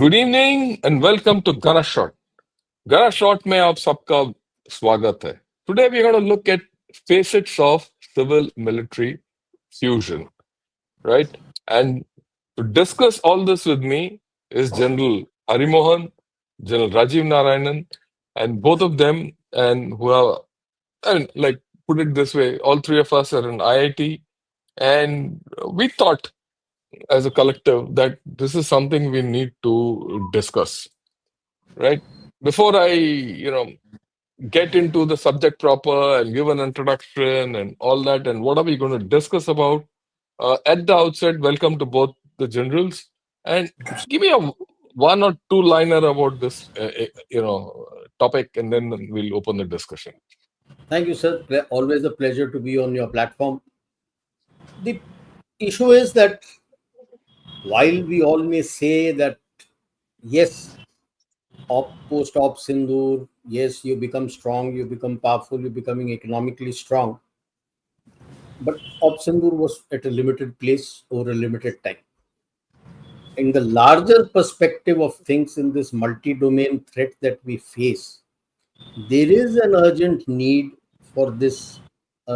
Good evening and welcome to गना शॉट। गना शॉट में आप सबका स्वागत है। Today we are gonna look at facets of civil military fusion, right? And to discuss all this with me is General Harimohan, General Rajiv Narayanan, and both of them, and who are, and like put it this way, all three of us are in IIT, and we thought as a collective that this is something we need to discuss, right? Before I, get into the subject proper and give an introduction and all that, and what are we going to discuss about? At the outset, welcome to both the generals, and give me a one or two liner about this, topic, and then we'll open the discussion. Thank you, sir. Always a pleasure to be on your platform. The issue is that while we all may say that, yes, post op Sindoor, yes, you become strong, you become powerful, you're becoming economically strong. But op Sindoor was at a limited place over a limited time. In the larger perspective of things in this multi-domain threat that we face, there is an urgent need for this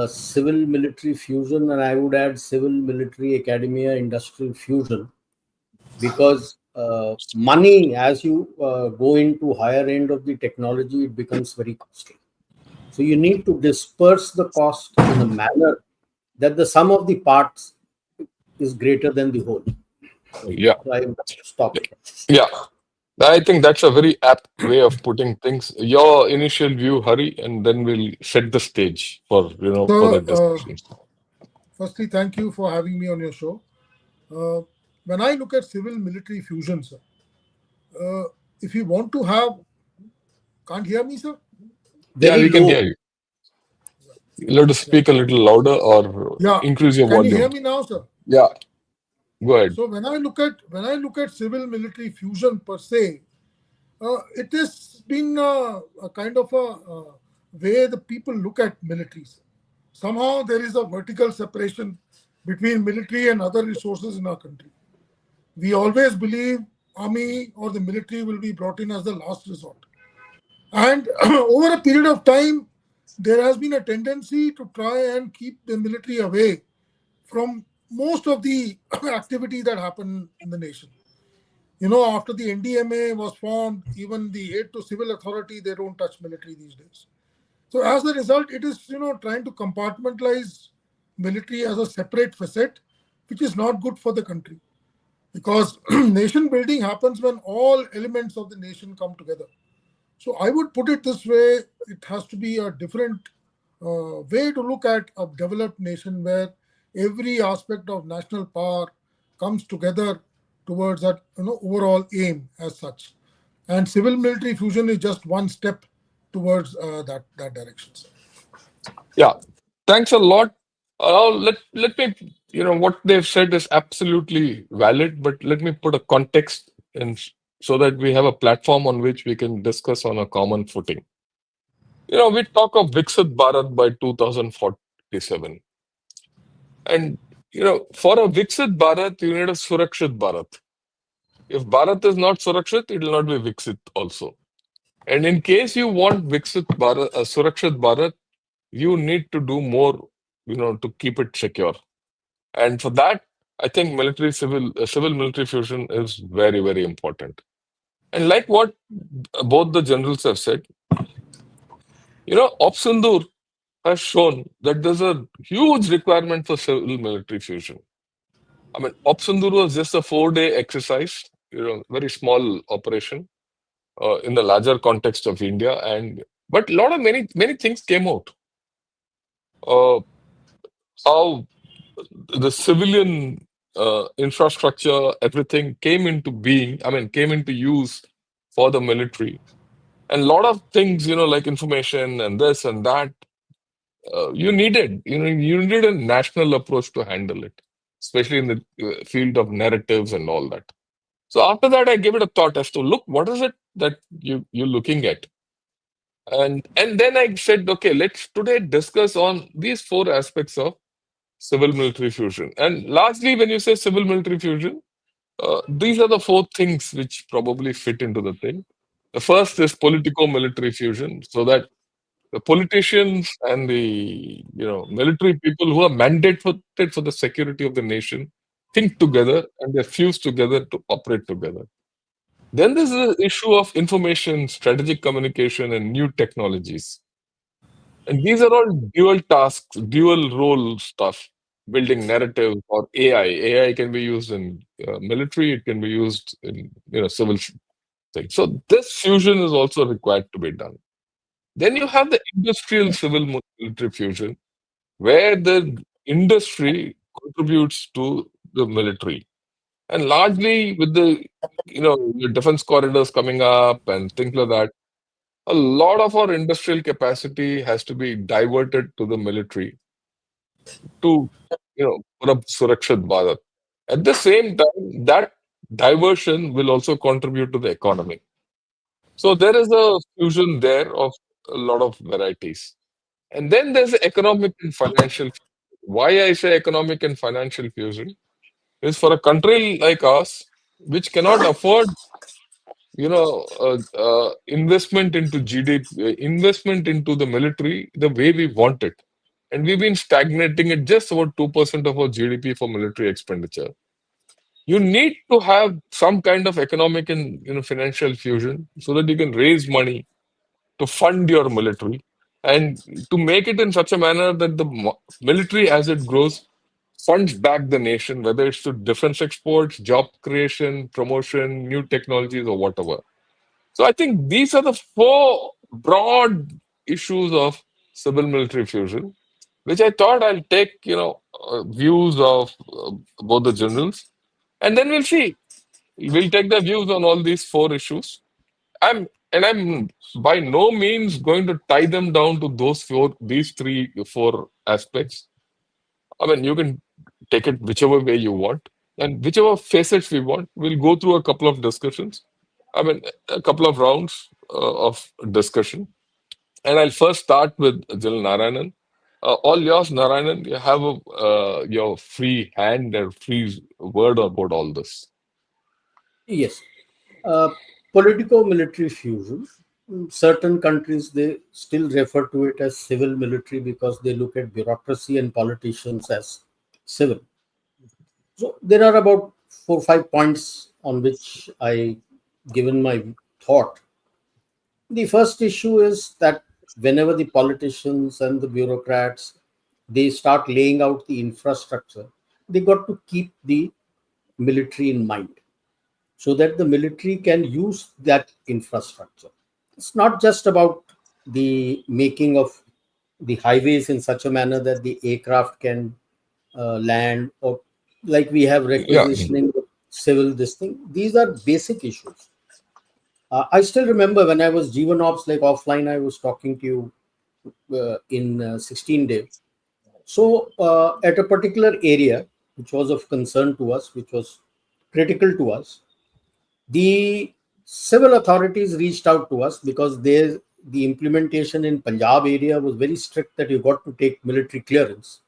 civil military fusion, and I would add civil military academia industrial fusion, because money, as you go into higher end of the technology, it becomes very costly. So you need to disperse the cost in a manner that the sum of the parts is greater than the whole. Yeah, So I will stop here. yeah. I think that's a very apt way of putting things. Your initial view, Hari, and then we'll set the stage for for the So, discussion. firstly, thank you for having me on your show. Uh, when I look at civil military fusion, sir, if you want to have, can't hear me, sir? Yeah, Very we can low. hear you. You'll have to speak a little louder or Yeah. increase your Can you hear volume. me now, sir? Yeah, go ahead. So when I look at civil military fusion per se, it has been a kind of a way the people look at militaries. Somehow there is a vertical separation between military and other resources in our country. We always believe army or the military will be brought in as the last resort. And over a period of time, there has been a tendency to try and keep the military away from most of the activity that happened in the nation. After the NDMA was formed, even the aid to civil authority, they don't touch military these days. So as a result, it is, trying to compartmentalize military as a separate facet, which is not good for the country. Because nation building happens when all elements of the nation come together. So I would put it this way: it has to be a different way to look at a developed nation where every aspect of national power comes together towards that overall aim as such. And civil military fusion is just one step towards that direction. Sir. Yeah, thanks a lot. Let me, what they've said is absolutely valid, but let me put a context in so that we have a platform on which we can discuss on a common footing. We talk of Viksit Bharat by 2047. And, for a Viksit Bharat, you need a Surakshit Bharat. If Bharat is not Surakshit, it will not be Viksit also. And in case you want Viksit Bharat, Surakshit Bharat, you need to do more, to keep it secure. And for that, I think civil military fusion is very, very important. And like what both the generals have said, Op Sindoor has shown that there's a huge requirement for civil military fusion. I mean, Op Sindoor was just a 4-day exercise, very small operation in the larger context of India, but a lot of many things came out. How the civilian infrastructure, everything came into being, came into use for the military. And a lot of things, like information and this and that, you needed a national approach to handle it, especially in the field of narratives and all that. So after that, I gave it a thought as to look, what is it that you're looking at? And then I said, okay, let's today discuss on these 4 aspects of civil military fusion. And largely, when you say civil military fusion, These are the four things which probably fit into the thing. The first is politico-military fusion, so that the politicians and the military people who are mandated for the security of the nation think together and they fuse together to operate together. Then there's the issue of information, strategic communication, and new technologies. And these are all dual tasks, dual role stuff, building narrative or AI. AI can be used in military, it can be used in civil things. So this fusion is also required to be done. Then you have the industrial civil military fusion, where the industry contributes to the military. And largely with the your defense corridors coming up and things like that, a lot of our industrial capacity has to be diverted to the military to put up Surakshit Bharat. At the same time, that diversion will also contribute to the economy. So there is a fusion there of a lot of varieties. And then there's the economic and financial. Why I say economic and financial fusion is for a country like us, which cannot afford, investment into GDP, investment into the military the way we want it. And we've been stagnating at just about 2% of our GDP for military expenditure. You need to have some kind of economic and financial fusion so that you can raise money to fund your military and to make it in such a manner that the military, as it grows, funds back the nation, whether it's to defense exports, job creation, promotion, new technologies, or whatever. So I think these are the four broad issues of civil military fusion, which I thought I'll take, views of both the generals, and then we'll see. We'll take the views on all these four issues. I'm by no means going to tie them down to these three, four aspects. I mean, you can take it whichever way you want, and whichever facets we want. We'll go through a couple of discussions. I mean, a couple of rounds of discussion. And I'll first start with General Narayanan. All yours, Narayanan. You have your free hand and free word about all this. Yes. Uh, Politico-military fusion. Certain countries, they still refer to it as civil military because they look at bureaucracy and politicians as civil. So there are about 4 or 5 points on which I given my thought. The first issue is that whenever the politicians and the bureaucrats, they start laying out the infrastructure, they got to keep the military in mind so that the military can use that infrastructure. It's not just about the making of the highways in such a manner that the aircraft can land, or like we have Yeah. requisitioning civil this thing. These are basic issues. I still remember when I was G1 Ops, like offline, I was talking to you in 16 days. So at a particular area, which was of concern to us, which was critical to us, the civil authorities reached out to us because the implementation in Punjab area was very strict that you got to take military clearance.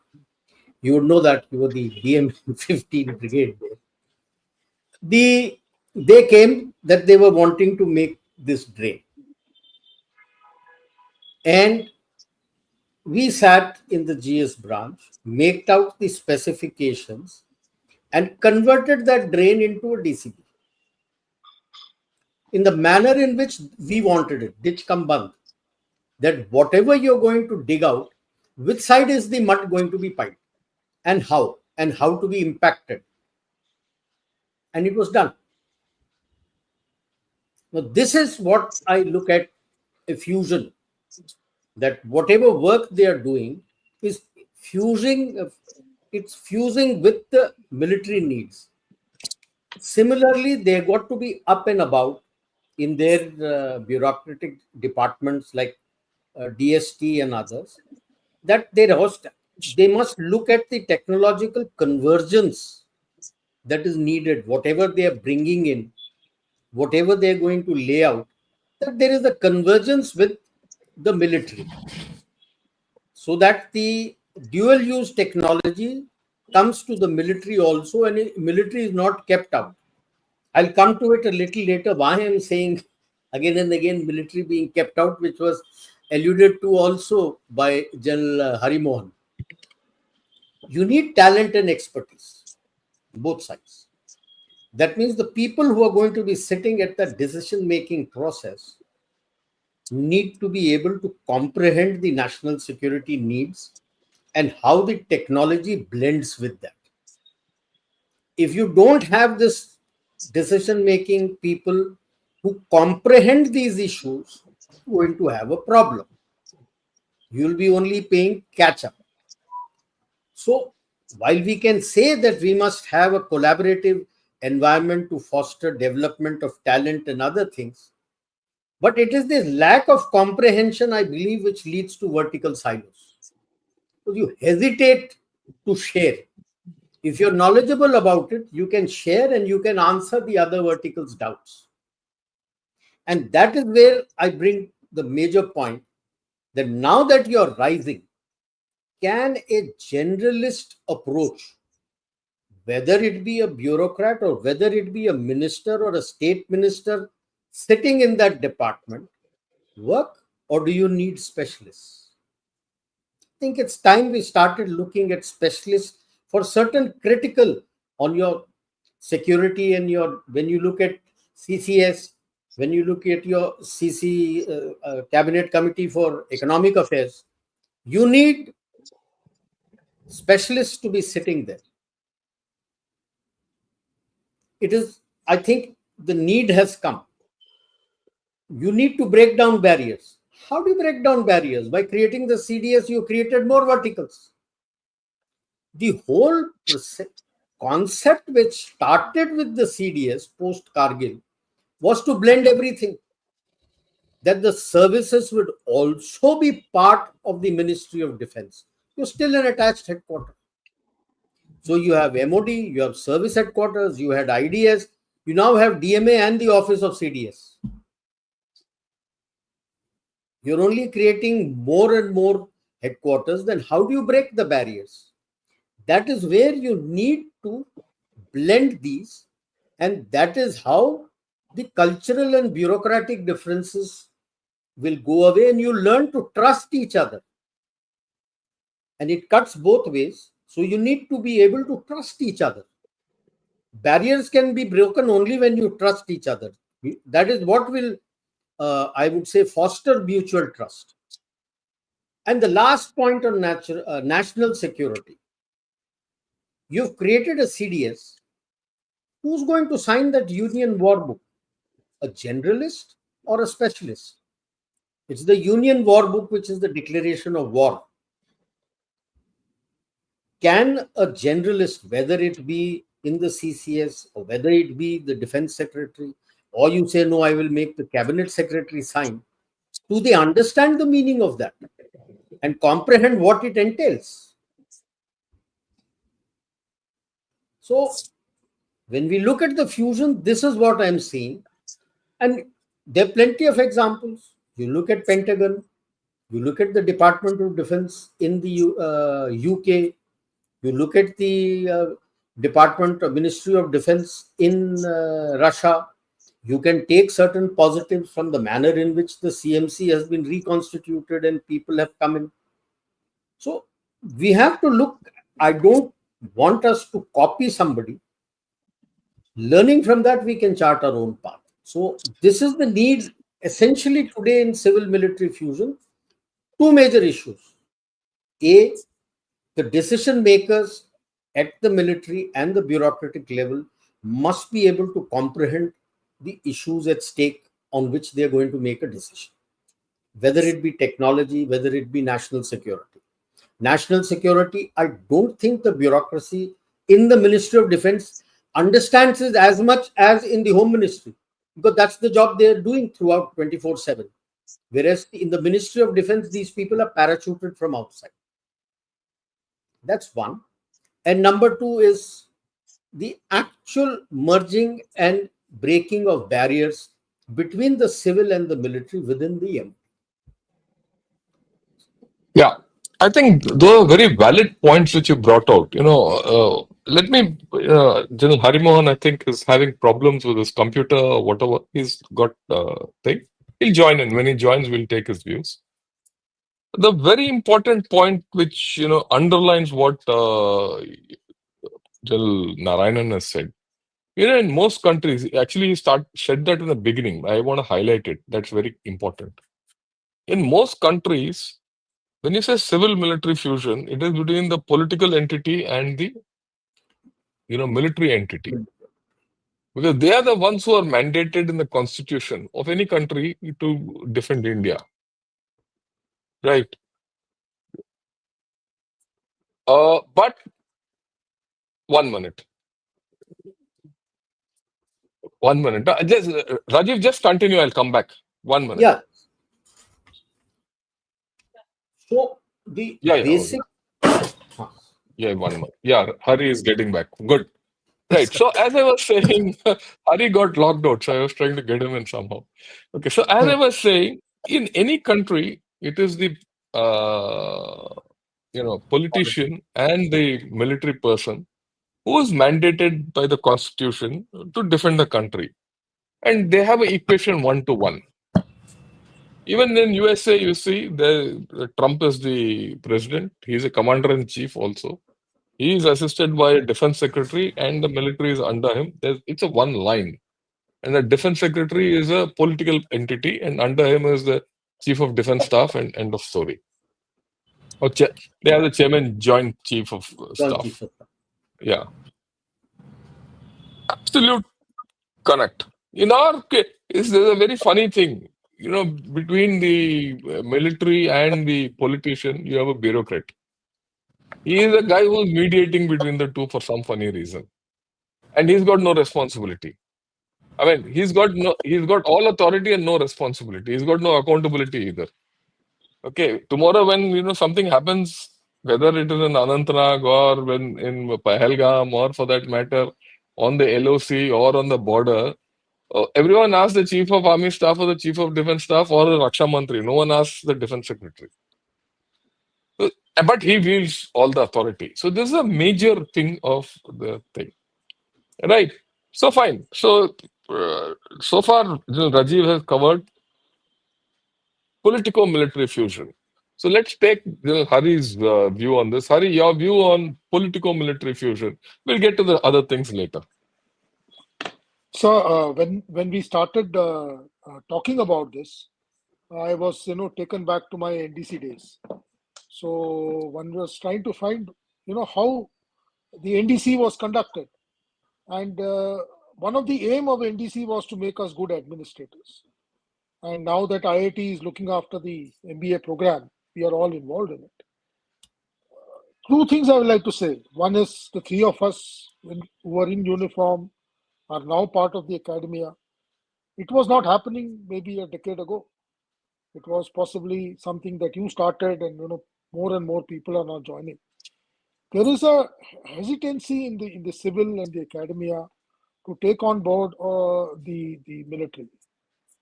You would know that you were the DM 15 brigade there. They came that they were wanting to make this drain, and we sat in the GS branch, made out the specifications, and converted that drain into a DCB in the manner in which we wanted it, ditch cum band. That whatever you're going to dig out, which side is the mud going to be piped, and how to be impacted. And it was done. Now, this is what I look at a fusion, that whatever work they are doing is it's fusing with the military needs. Similarly, they got to be up and about in their bureaucratic departments like DST and others, that they must look at the technological convergence that is needed, whatever they are bringing in, whatever they are going to lay out, that there is a convergence with the military so that the dual use technology comes to the military also, and military is not kept out. I'll come to it a little later. Why I'm saying again and again military being kept out, which was alluded to also by General HARIMOHAN. You need talent and expertise, both sides. That means the people who are going to be sitting at the decision making process need to be able to comprehend the national security needs and how the technology blends with that. If you don't have this decision making people who comprehend these issues, you're going to have a problem. You'll be only paying catch up. So while we can say that we must have a collaborative environment to foster development of talent and other things, but it is this lack of comprehension, I believe, which leads to vertical silos. So you hesitate to share. If you're knowledgeable about it, you can share and you can answer the other verticals' doubts. And that is where I bring the major point, that now that you're rising, can a generalist approach, whether it be a bureaucrat or whether it be a minister or a state minister sitting in that department, work, or do you need specialists? I think it's time we started looking at specialists for certain critical on your security and your, when you look at CCS, when you look at your CC Cabinet Committee for Economic Affairs, you need specialists to be sitting there. It is, I think the need has come. You need to break down barriers. How do you break down barriers? By creating the CDS, you created more verticals. The whole concept which started with the CDS post Kargil was to blend everything, that the services would also be part of the Ministry of Defense. You're still an attached headquarters. So you have MOD, you have service headquarters, you had IDS, you now have DMA and the office of CDS. You're only creating more and more headquarters. Then how do you break the barriers? That is where you need to blend these, and that is how the cultural and bureaucratic differences will go away, and you learn to trust each other. And it cuts both ways. So you need to be able to trust each other. Barriers can be broken only when you trust each other. That is what will, I would say, foster mutual trust. And the last point on national security. You've created a CDS. Who's going to sign that Union War Book? A generalist or a specialist? It's the Union War Book, which is the declaration of war. Can a generalist, whether it be in the CCS or whether it be the defense secretary, or you say, no, I will make the cabinet secretary sign, do they understand the meaning of that and comprehend what it entails? So when we look at the fusion, this is what I'm seeing. And there are plenty of examples. You look at Pentagon, you look at the Department of Defense in the UK, you look at the Ministry of Defense in Russia. You can take certain positives from the manner in which the CMC has been reconstituted and people have come in. So we have to look. I don't want us to copy somebody. Learning from that, we can chart our own path. So this is the need essentially today in civil military fusion. Two major issues. A, the decision makers at the military and the bureaucratic level must be able to comprehend the issues at stake on which they are going to make a decision, whether it be technology, whether it be national security. National security, I don't think the bureaucracy in the Ministry of Defense understands it as much as in the Home Ministry, because that's the job they are doing throughout 24/7. Whereas in the Ministry of Defense, these people are parachuted from outside. That's one. And number two is the actual merging and breaking of barriers between the civil and the military within the M. Yeah, I think those are very valid points which you brought out. let me, General Harimohan, I think, is having problems with his computer or whatever. He's got thing. He'll join in. When he joins, we'll take his views. The very important point, which underlines what General Narayanan has said. In most countries, actually, he said that in the beginning. I want to highlight it. That's very important. In most countries, when you say civil military fusion, it is between the political entity and the military entity, because they are the ones who are mandated in the constitution of any country to defend India, right? But 1 minute, 1 minute. Just Rajiv, just continue. I'll come back. 1 minute. Yeah. So the Yeah, yeah, okay. basic. Yeah, 1 minute. Yeah, Hari is getting back. Good. Right. So as I was saying, Hari got locked out, so I was trying to get him in somehow. Okay. So as I was saying, in any country, it is the politician and the military person who is mandated by the constitution to defend the country, and they have an equation 1 to 1. Even in USA, you see, Trump is the president. He's a commander in chief also. He is assisted by a defense secretary, and the military is under him. It's a one line. And the defense secretary is a political entity, and under him is the chief of defense staff, and end of story. Or they have the chairman, joint chief of staff. Yeah, absolute correct. In our case, there's a very funny thing. Between the military and the politician, you have a bureaucrat. He is a guy who's mediating between the two for some funny reason, and he's got no responsibility. I mean, he's got all authority and no responsibility. He's got no accountability either. Okay, tomorrow when something happens, whether it is in Anantnag or when in Pahalgam or for that matter on the LOC or on the border, everyone asks the chief of army staff or the chief of defense staff or the Raksha Mantri. No one asks the defense secretary. But he wields all the authority. So this is a major thing of the thing, right? So fine. So far, Rajiv has covered politico-military fusion. So let's take Hari's view on this. Hari, your view on politico-military fusion. We'll get to the other things later. So when we started talking about this, I was taken back to my NDC days. So one was trying to find how the NDC was conducted, and one of the aim of NDC was to make us good administrators. And now that IIT is looking after the MBA program, we are all involved in it. Two things I would like to say. One is the three of us who are in uniform are now part of the academia. It was not happening maybe a decade ago. It was possibly something that you started, and more and more people are now joining. There is a hesitancy in the civil and the academia to take on board the military,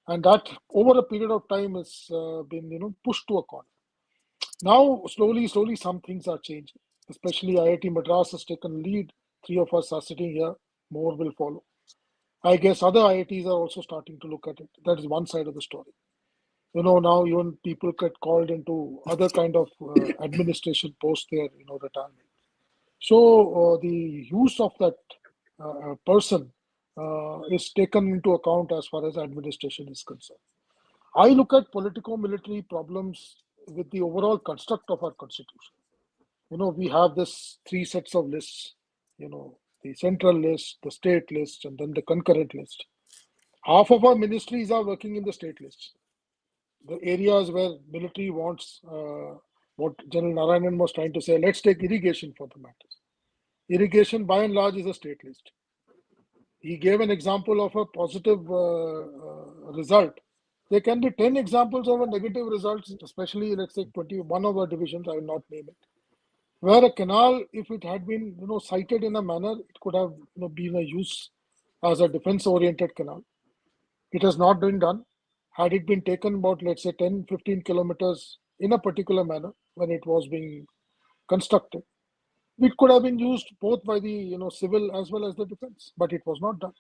and that over a period of time has been pushed to a corner. Now slowly some things are changing. Especially IIT Madras has taken lead. Three of us are sitting here. More will follow. I guess other IITs are also starting to look at it. That is one side of the story. Now even people get called into other kind of administration post their retirement. So the use of that person is taken into account as far as administration is concerned. I look at politico-military problems with the overall construct of our constitution. We have this three sets of lists, the central list, the state list, and then the concurrent list. Half of our ministries are working in the state list. The areas where military wants, what General Narayanan was trying to say, let's take irrigation for the matter. Irrigation by and large is a state list. He gave an example of a positive result. There can be 10 examples of a negative results, especially let's say 21 of our divisions, I will not name it, where a canal, if it had been sited in a manner, it could have been a use as a defense-oriented canal. It has not been done. Had it been taken about, let's say, 10-15 kilometers in a particular manner when it was being constructed, it could have been used both by the civil as well as the defense, but it was not done.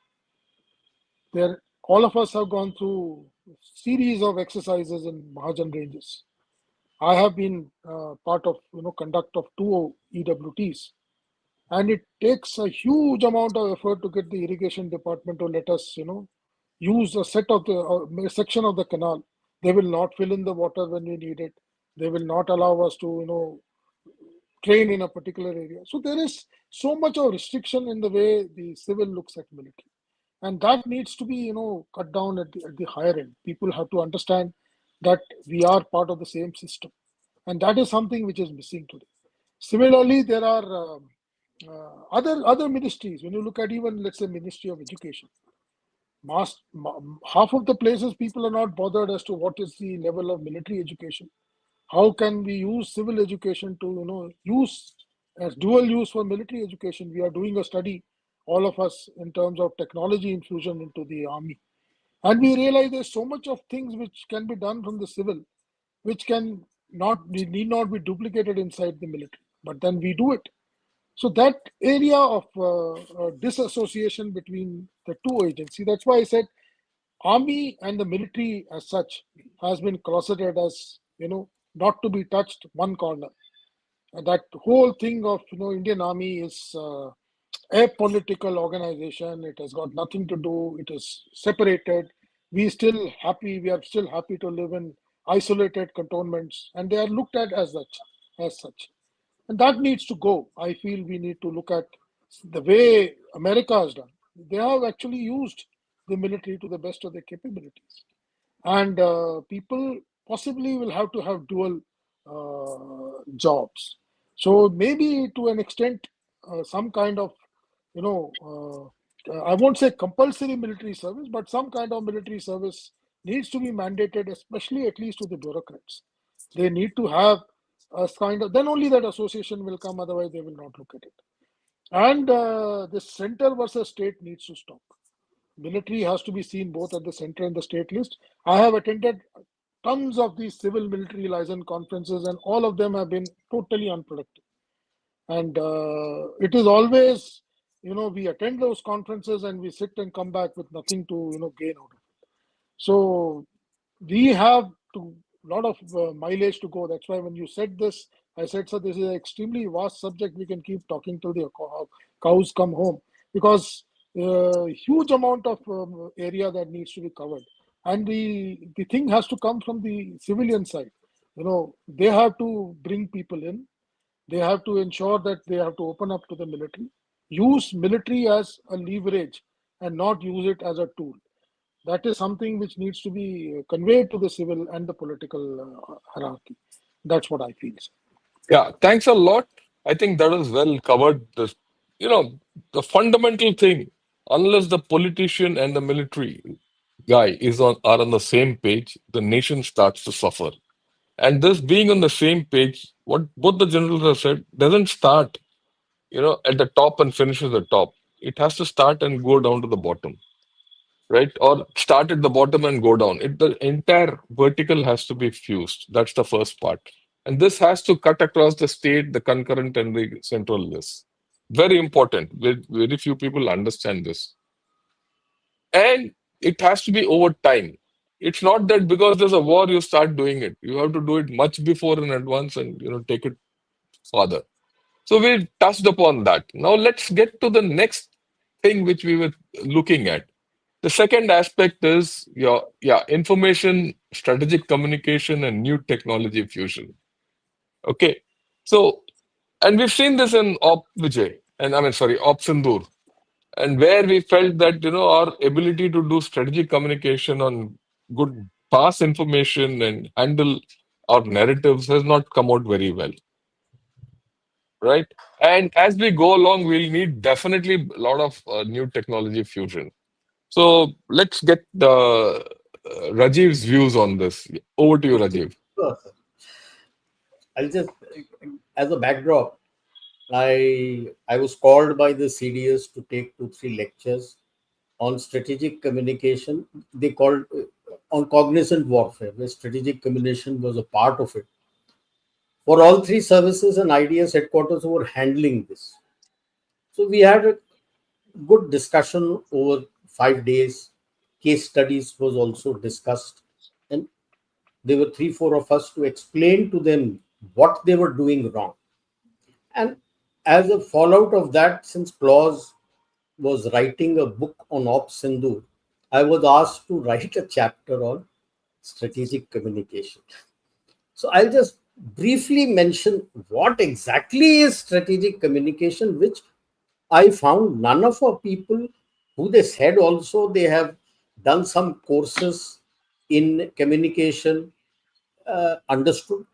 There, all of us have gone through series of exercises in Mahajan ranges. I have been part of conduct of two EWTs, and it takes a huge amount of effort to get the irrigation department to let us use a section of the canal. They will not fill in the water when we need it. They will not allow us to train in a particular area. So there is so much of restriction in the way the civil looks at military, and that needs to be cut down at the higher end. People have to understand that we are part of the same system, and that is something which is missing today. Similarly, there are other ministries. When you look at even, let's say, Ministry of Education, half of the places people are not bothered as to what is the level of military education. How can we use civil education to use as dual use for military education? We are doing a study, all of us, in terms of technology infusion into the army, and we realize there's so much of things which can be done from the civil, which need not be duplicated inside the military, but then we do it. So that area of disassociation between the two agencies, that's why I said army and the military as such has been closeted as not to be touched one corner. And that whole thing of Indian Army is a political organization. It has got nothing to do. It is separated. We are still happy to live in isolated cantonments, and they are looked at as such. And that needs to go. I feel we need to look at the way America has done. They have actually used the military to the best of their capabilities. And people possibly will have to have dual jobs. So maybe to an extent, some kind of, I won't say compulsory military service, but some kind of military service needs to be mandated, especially at least to the bureaucrats. They need to have a kind of, then only that association will come, otherwise they will not look at it. And the center versus state needs to stop. Military has to be seen both at the center and the state list. I have attended tons of these civil military liaison conferences, and all of them have been totally unproductive. And it is always, we attend those conferences and we sit and come back with nothing to, gain out of it. So we have to lot of mileage to go. That's why when you said this, I said, so this is an extremely vast subject. We can keep talking till the cows come home, because huge amount of area that needs to be covered. And the thing has to come from the civilian side. They have to bring people in. They have to ensure that they have to open up to the military, use military as a leverage and not use it as a tool. That is something which needs to be conveyed to the civil and the political hierarchy. That's what I feel. Yeah, thanks a lot. I think that was well covered. The fundamental thing, unless the politician and the military guy are on the same page, the nation starts to suffer. And this being on the same page, what both the generals have said, doesn't start, at the top and finish at the top. It has to start and go down to the bottom, right? Or start at the bottom and go down. The entire vertical has to be fused. That's the first part. And this has to cut across the state, the concurrent, and the central list. Very important. Very few people understand this. And it has to be over time. It's not that because there's a war, you start doing it. You have to do it much before in advance and take it further. So we touched upon that. Now let's get to the next thing which we were looking at. The second aspect is information, strategic communication, and new technology fusion. Okay. So, and we've seen this in Op Vijay, and Op Sindoor, and where we felt that, our ability to do strategic communication on good pass information and handle our narratives has not come out very well. Right. And as we go along, we'll need definitely a lot of new technology fusion. So let's get the Rajiv's views on this. Over to you, Rajiv. Sure, sir. I'll just, as a backdrop, I was called by the CDS to take 2-3 lectures on strategic communication. They called on cognizant warfare, where strategic communication was a part of it, for all three services and IDS headquarters who were handling this. So we had a good discussion over 5 days. Case studies was also discussed, and there were 3-4 of us to explain to them what they were doing wrong. And as a fallout of that, since Claus was writing a book on Ops Sindhu, I was asked to write a chapter on strategic communication. So I'll just briefly mention what exactly is strategic communication, which I found none of our people who they said also they have done some courses in communication understood,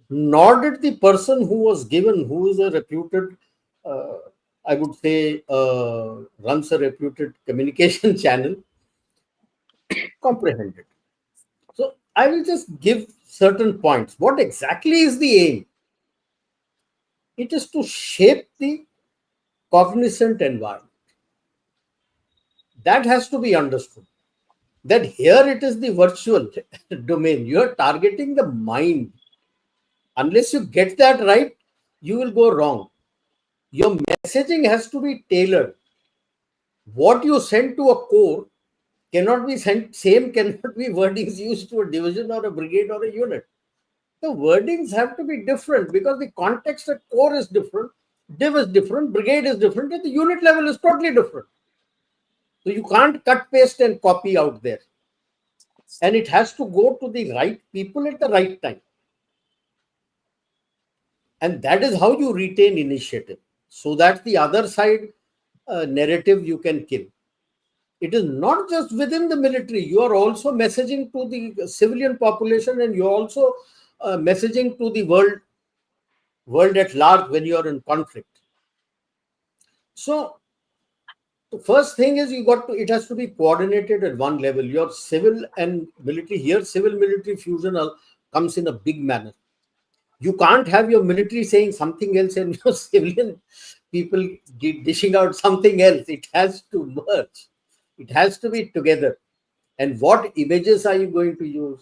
nor did the person who was given, who is a reputed, I would say, runs a reputed communication channel, comprehend it. So I will just give certain points. What exactly is the aim? It is to shape the cognizant environment. That has to be understood. That here it is the virtual domain. You are targeting the mind. Unless you get that right, you will go wrong. Your messaging has to be tailored. What you send to a corps cannot be sent, same cannot be wordings used to a division or a brigade or a unit. The wordings have to be different because the context at corps is different, div is different, brigade is different, and the unit level is totally different. So you can't cut, paste, and copy out there. And it has to go to the right people at the right time. And that is how you retain initiative, so that the other side narrative you can kill. It is not just within the military. You are also messaging to the civilian population, and you're also messaging to the world at large when you are in conflict. So the first thing is it has to be coordinated at one level. Your civil and military, here civil military fusion comes in a big manner. You can't have your military saying something else and your civilian people dishing out something else. It has to merge. It has to be together. And what images are you going to use?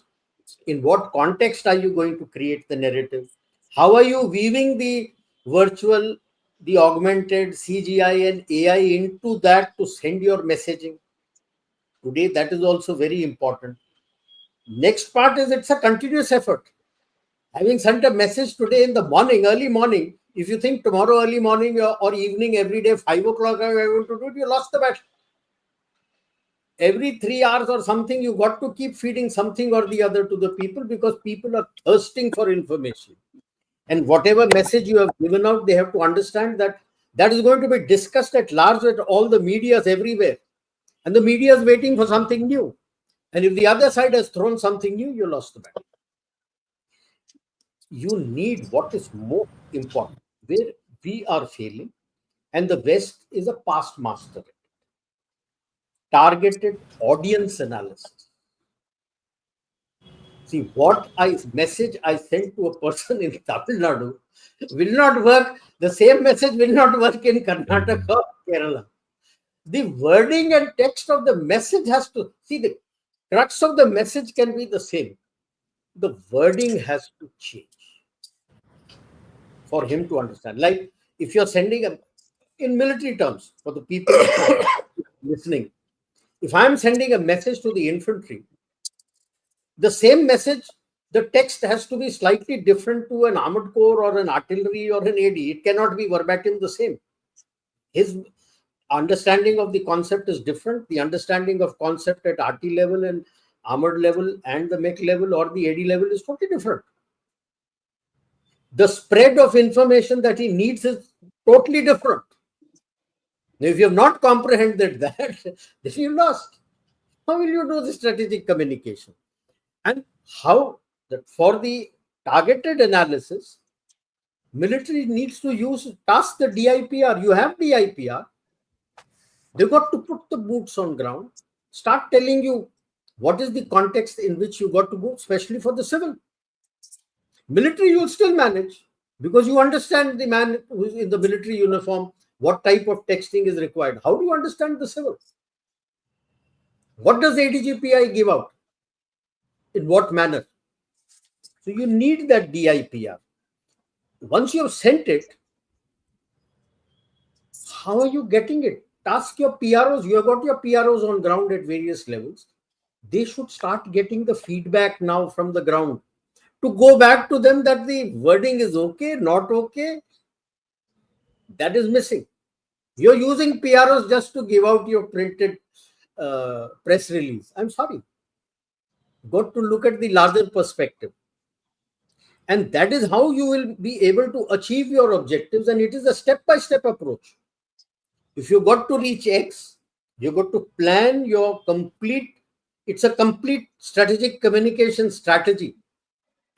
In what context are you going to create the narrative? How are you weaving the virtual, the augmented CGI and AI into that to send your messaging? Today, that is also very important. Next part is it's a continuous effort. Having sent a message today in the morning, early morning, if you think tomorrow early morning or evening every day, 5 o'clock, I want to do it, you lost the battle. Every 3 hours or something, you got to keep feeding something or the other to the people, because people are thirsting for information. And whatever message you have given out, they have to understand that that is going to be discussed at large at all the medias everywhere. And the media is waiting for something new. And if the other side has thrown something new, you lost the battle. You need what is more important, where we are failing, and the West is a past master. Targeted audience analysis. See, what message I sent to a person in Tamil Nadu will not work. The same message will not work in Karnataka or Kerala. The wording and text of the message has to, see, the crux of the message can be the same. The wording has to change for him to understand. Like if you're sending in military terms, for the people listening, if I'm sending a message to the infantry, the same message, the text has to be slightly different to an armored corps or an artillery or an AD. It cannot be verbatim the same. His understanding of the concept is different. The understanding of concept at RT level and armored level and the mech level or the AD level is totally different. The spread of information that he needs is totally different. Now, if you have not comprehended that, then you lost. How will you do the strategic communication? And how that for the targeted analysis, military needs to task the DIPR. You have DIPR. They got to put the boots on ground, start telling you what is the context in which you got to go, especially for the civil. Military, you'll still manage because you understand the man who's in the military uniform, what type of texting is required. How do you understand the civil? What does ADGPI give out? In what manner? So you need that DIPR. once you have sent it, how are you getting it? Ask your PROs. You have got your PROs on ground at various levels. They should start getting the feedback now from the ground to go back to them that the wording is okay, not okay. That is missing. You're using PROs just to give out your printed press release. I'm sorry. Got to look at the larger perspective. And that is how you will be able to achieve your objectives. And it is a step-by-step approach. If you got to reach X, you got to plan your complete, it's a complete strategic communication strategy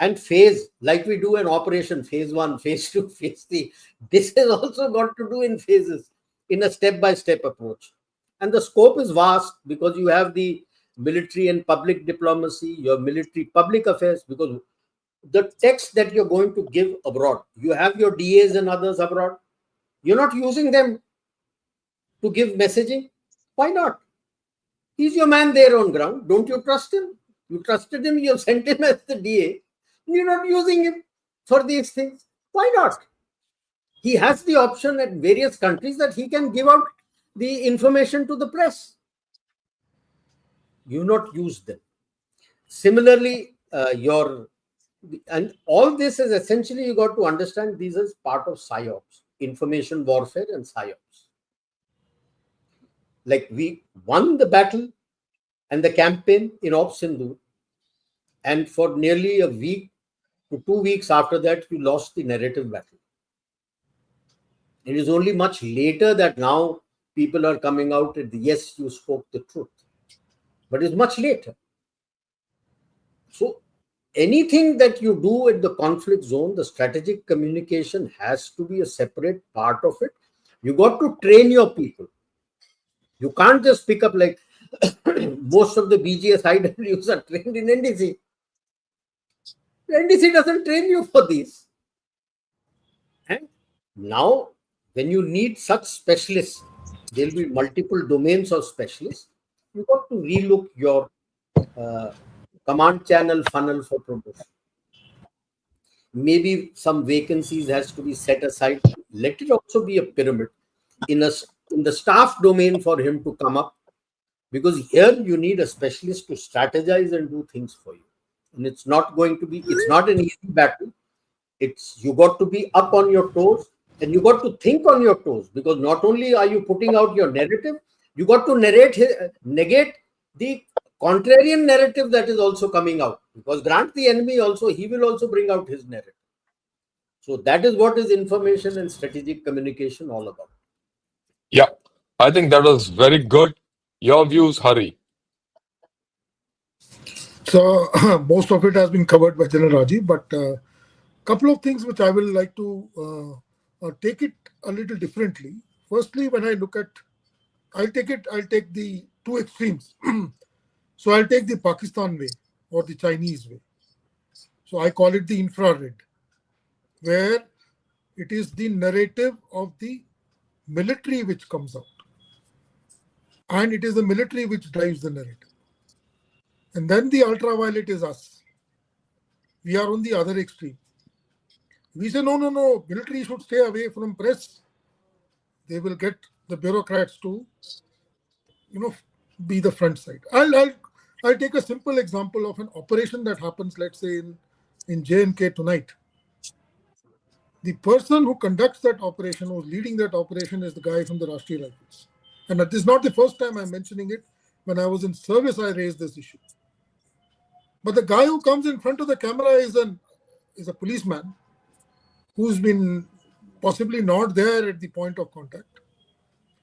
and phase, like we do an operation, phase 1, phase 2, phase 3. This has also got to do in phases, in a step-by-step approach. And the scope is vast because you have the military and public diplomacy, your military public affairs, because the text that you're going to give abroad, you have your DAs and others abroad. You're not using them to give messaging. Why not? He's your man there on ground. Don't you trust him? You trusted him, you have sent him as the DA. You're not using him for these things. Why not? He has the option at various countries that he can give out the information to the press. You not use them. Similarly, and all this is essentially, you got to understand these as part of PSYOPs, information warfare and PSYOPs. Like we won the battle and the campaign in Op Sindhu, and for nearly a week to 2 weeks after that, you lost the narrative battle. It is only much later that now people are coming out and yes, you spoke the truth. But it's much later. So anything that you do at the conflict zone, the strategic communication has to be a separate part of it. You got to train your people. You can't just pick up like most of the BGS IWs are trained in NDC. NDC doesn't train you for these. And now, when you need such specialists, there will be multiple domains of specialists. You got to relook your command channel funnel for promotion. Maybe some vacancies has to be set aside. Let it also be a pyramid in the staff domain for him to come up, because here you need a specialist to strategize and do things for you. And it's not going to be, it's not an easy battle. You got to be up on your toes and you got to think on your toes, because not only are you putting out your narrative, you got to negate the contrarian narrative that is also coming out, because grant the enemy also, he will also bring out his narrative. So that is what is information and strategic communication all about. Yeah, I think that was very good. Your views, Hari. So most of it has been covered by General Rajiv, but a couple of things which I will like to take it a little differently. Firstly, when I look at, I'll take the two extremes. So I'll take the Pakistan way or the Chinese way. So I call it the infrared, where it is the narrative of the military which comes out. And it is the military which drives the narrative. And then the ultraviolet is us. We are on the other extreme. We say, no, military should stay away from press. They will get the bureaucrats to, be the front side. I'll take a simple example of an operation that happens, let's say, in J&K tonight. The person who conducts that operation, who's leading that operation, is the guy from the Rashtriya Rifles. And this is not the first time I'm mentioning it. When I was in service, I raised this issue. But the guy who comes in front of the camera is a policeman who's been possibly not there at the point of contact.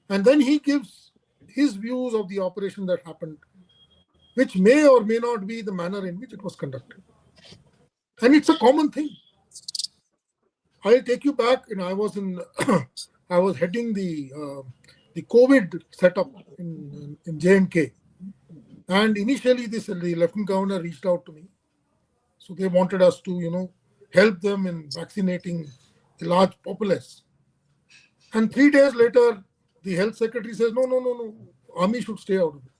And then he gives his views of the operation that happened, which may or may not be the manner in which it was conducted. And it's a common thing. I'll take you back, and I was heading the COVID setup in J&K. And initially, the Lieutenant Governor reached out to me. So they wanted us to, help them in vaccinating the large populace. And 3 days later, the health secretary says, no, army should stay out of it.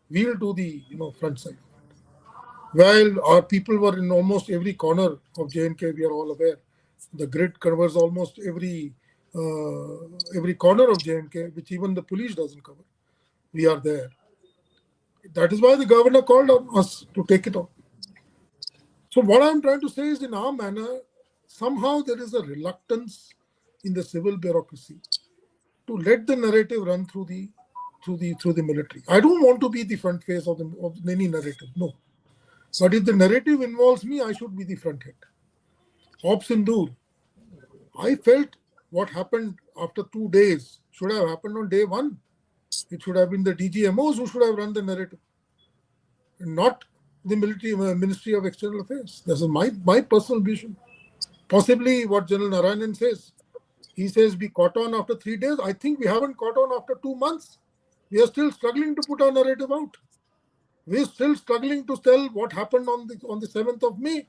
We'll do the, front side. While our people were in almost every corner of J&K, we are all aware. The grid covers almost every corner of J&K, which even the police doesn't cover. We are there. That is why the governor called on us to take it on. So what I'm trying to say is, in our manner, somehow there is a reluctance in the civil bureaucracy to let the narrative run through the military. I don't want to be the front face of any narrative, no. But if the narrative involves me, I should be the front head. Op Sindoor, I felt what happened after 2 days should have happened on day one. It should have been the DGMOs who should have run the narrative, not the Ministry of External Affairs. This is my personal vision. Possibly what General Narayanan says. He says we caught on after 3 days. I think we haven't caught on after 2 months. We are still struggling to put our narrative out. We're still struggling to tell what happened on the 7th of May,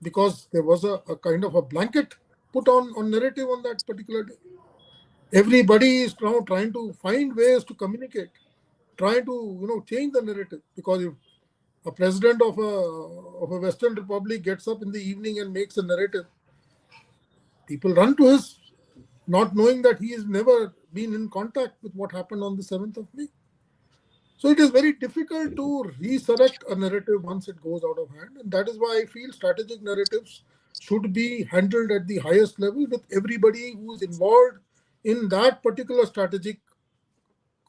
because there was a kind of a blanket put on narrative on that particular day. Everybody is now trying to find ways to communicate, trying to change the narrative, because if a president of a Western republic gets up in the evening and makes a narrative, people run to his, not knowing that he has never been in contact with what happened on the 7th of May. So it is very difficult to resurrect a narrative once it goes out of hand. And that is why I feel strategic narratives should be handled at the highest level, with everybody who is involved in that particular strategic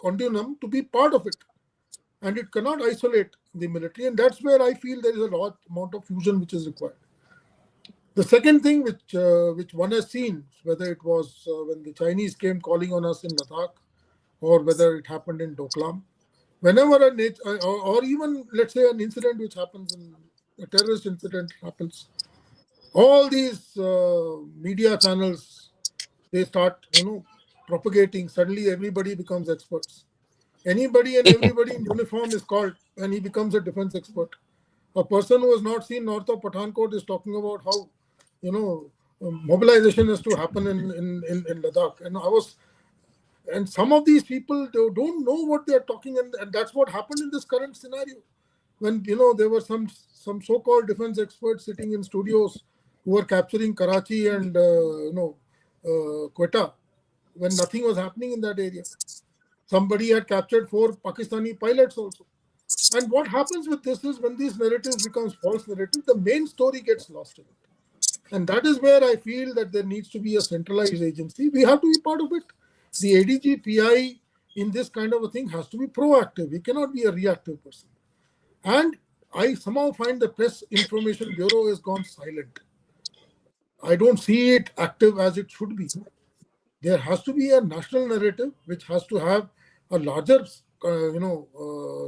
continuum to be part of it. And it cannot isolate the military. And that's where I feel there is a large amount of fusion which is required. The second thing which one has seen, whether it was when the Chinese came calling on us in Ladakh, or whether it happened in Doklam, whenever or even, let's say, an incident which happens, a terrorist incident happens, all these media channels, they start propagating. Suddenly everybody becomes experts. Anybody and everybody in uniform is called, and he becomes a defense expert. A person who has not seen north of Pathankot is talking about how mobilization has to happen in Ladakh. And some of these people, they don't know what they're talking, and that's what happened in this current scenario. When there were some so-called defense experts sitting in studios who were capturing Karachi and Quetta when nothing was happening in that area. Somebody had captured 4 Pakistani pilots also. And what happens with this is, when these narratives becomes false narrative, the main story gets lost in it. And that is where I feel that there needs to be a centralized agency. We have to be part of it. The ADG PI in this kind of a thing has to be proactive. He cannot be a reactive person. And I somehow find the Press Information Bureau has gone silent. I don't see it active as it should be. There has to be a national narrative which has to have a larger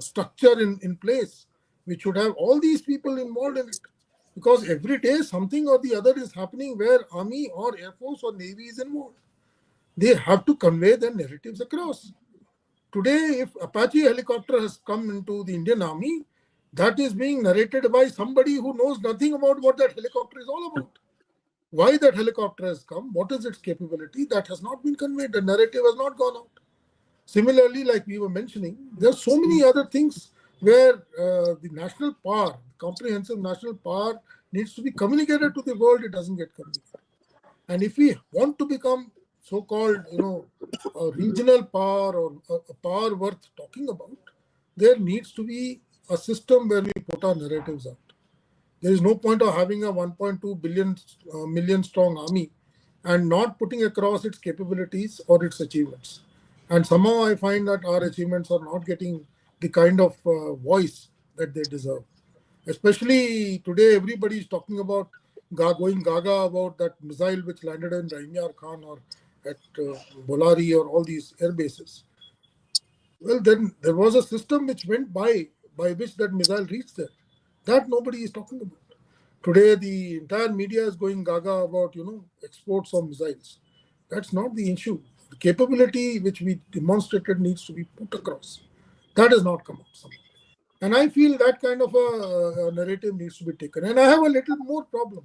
structure in place, which should have all these people involved in it. Because every day something or the other is happening where Army or Air Force or Navy is involved. They have to convey their narratives across. Today, if Apache helicopter has come into the Indian Army, that is being narrated by somebody who knows nothing about what that helicopter is all about. Why that helicopter has come, what is its capability, that has not been conveyed. The narrative has not gone out. Similarly, like we were mentioning, there are so many other things where the national power, comprehensive national power, needs to be communicated to the world. It doesn't get communicated. And if we want to become so-called, a regional power or a power worth talking about, there needs to be a system where we put our narratives out. There is no point of having a 1.2 million strong army and not putting across its capabilities or its achievements. And somehow I find that our achievements are not getting the kind of voice that they deserve. Especially today, everybody is talking about going gaga about that missile which landed in Raimyar Khan or at Bolari or all these air bases. Well, then there was a system which went by which that missile reached there. That nobody is talking about. Today, the entire media is going gaga about, exports of missiles. That's not the issue. The capability which we demonstrated needs to be put across. That has not come out somehow. And I feel that kind of a narrative needs to be taken. And I have a little more problem,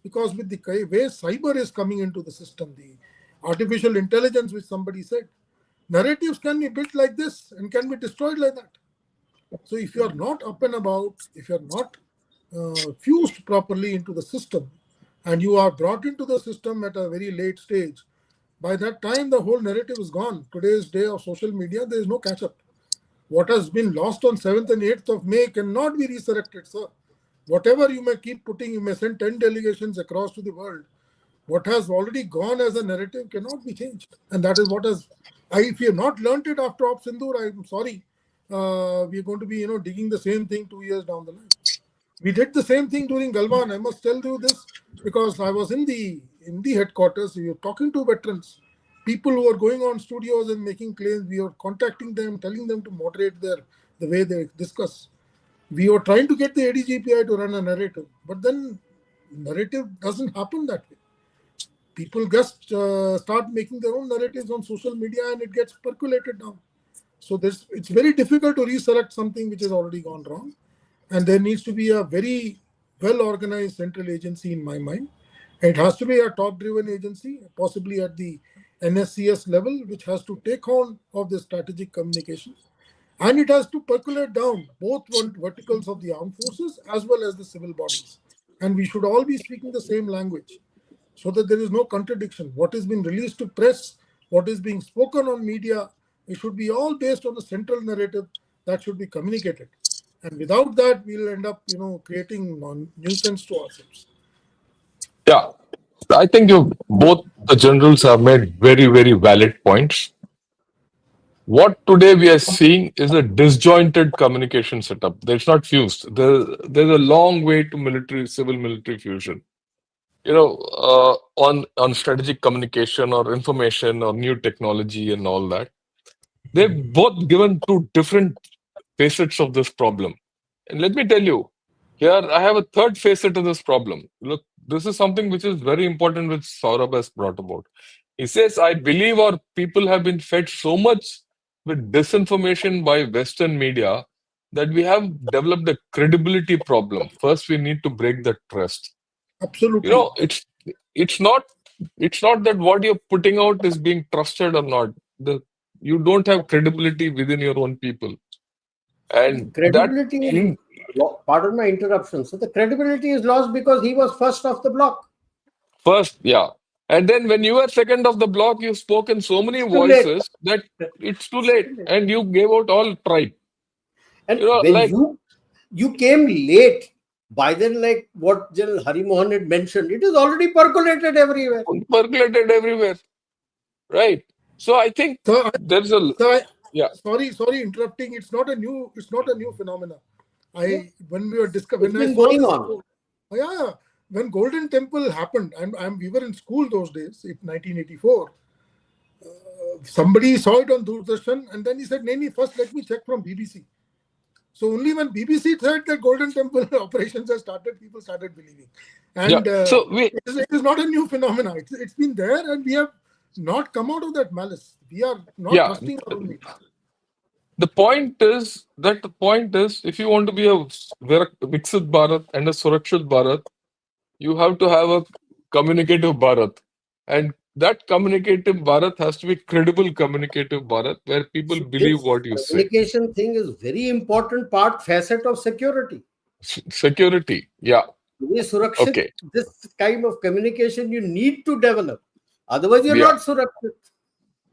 because with the way cyber is coming into the system, the artificial intelligence, which somebody said, narratives can be built like this and can be destroyed like that. So if you are not up and about, if you are not fused properly into the system, and you are brought into the system at a very late stage, by that time the whole narrative is gone. Today's day of social media, there is no catch up. What has been lost on 7th and 8th of May cannot be resurrected, sir. Whatever you may keep putting, you may send 10 delegations across to the world. What has already gone as a narrative cannot be changed. And that is what has, if you have not learnt it after Op Sindoor, I'm sorry. We're going to be, digging the same thing 2 years down the line. We did the same thing during Galwan. I must tell you this because I was in the headquarters. We were talking to veterans, people who are going on studios and making claims. We were contacting them, telling them to moderate the way they discuss. We were trying to get the ADGPI to run a narrative, but then narrative doesn't happen that way. People just start making their own narratives on social media, and it gets percolated down. So it's very difficult to resurrect something which has already gone wrong. And there needs to be a very well-organized central agency in my mind. It has to be a top-driven agency, possibly at the NSCS level, which has to take on of the strategic communications. And it has to percolate down both verticals of the armed forces as well as the civil bodies. And we should all be speaking the same language so that there is no contradiction. What is being released to press, what is being spoken on media, it should be all based on the central narrative that should be communicated. And without that, we'll end up, creating nuisance to ourselves. Yeah, I think both the generals have made very, very valid points. What today we are seeing is a disjointed communication setup. It's not fused. There's a long way to civil military fusion. On strategic communication or information or new technology and all that. They've both given two different facets of this problem. And let me tell you, here I have a third facet of this problem. Look, this is something which is very important, which Saurabh has brought about. He says, I believe our people have been fed so much with disinformation by Western media that we have developed a credibility problem. First, we need to break the trust. Absolutely. It's not that what you're putting out is being trusted or not. You don't have credibility within your own people. And credibility, pardon my interruption. So the credibility is lost because he was first off the block. First, yeah. And then when you were second of the block, you spoke in so many voices that it's too late. And you gave out all tribe. And when you came late, by then, like what General HARIMOHAN had mentioned, it is already percolated everywhere. Right. So I think there's a Sorry, interrupting. It's not a new phenomenon. When we were discussing, when I saw going on. When Golden Temple happened, and we were in school those days, in 1984. Somebody saw it on Doordarshan, and then he said, "Nani, first let me check from BBC." So only when BBC said that Golden Temple operations have started, people started believing. And it is not a new phenomenon. It's been there, and we have not come out of that malice. We are not trusting our own media. The point is, if you want to be a Viksit Bharat and a Surakshit Bharat, you have to have a communicative Bharat. And that communicative Bharat has to be credible communicative Bharat, where people believe what you say. Communication thing is very important facet of security. Security, yeah. Okay. This kind of communication you need to develop. Otherwise, you're not Surakshit.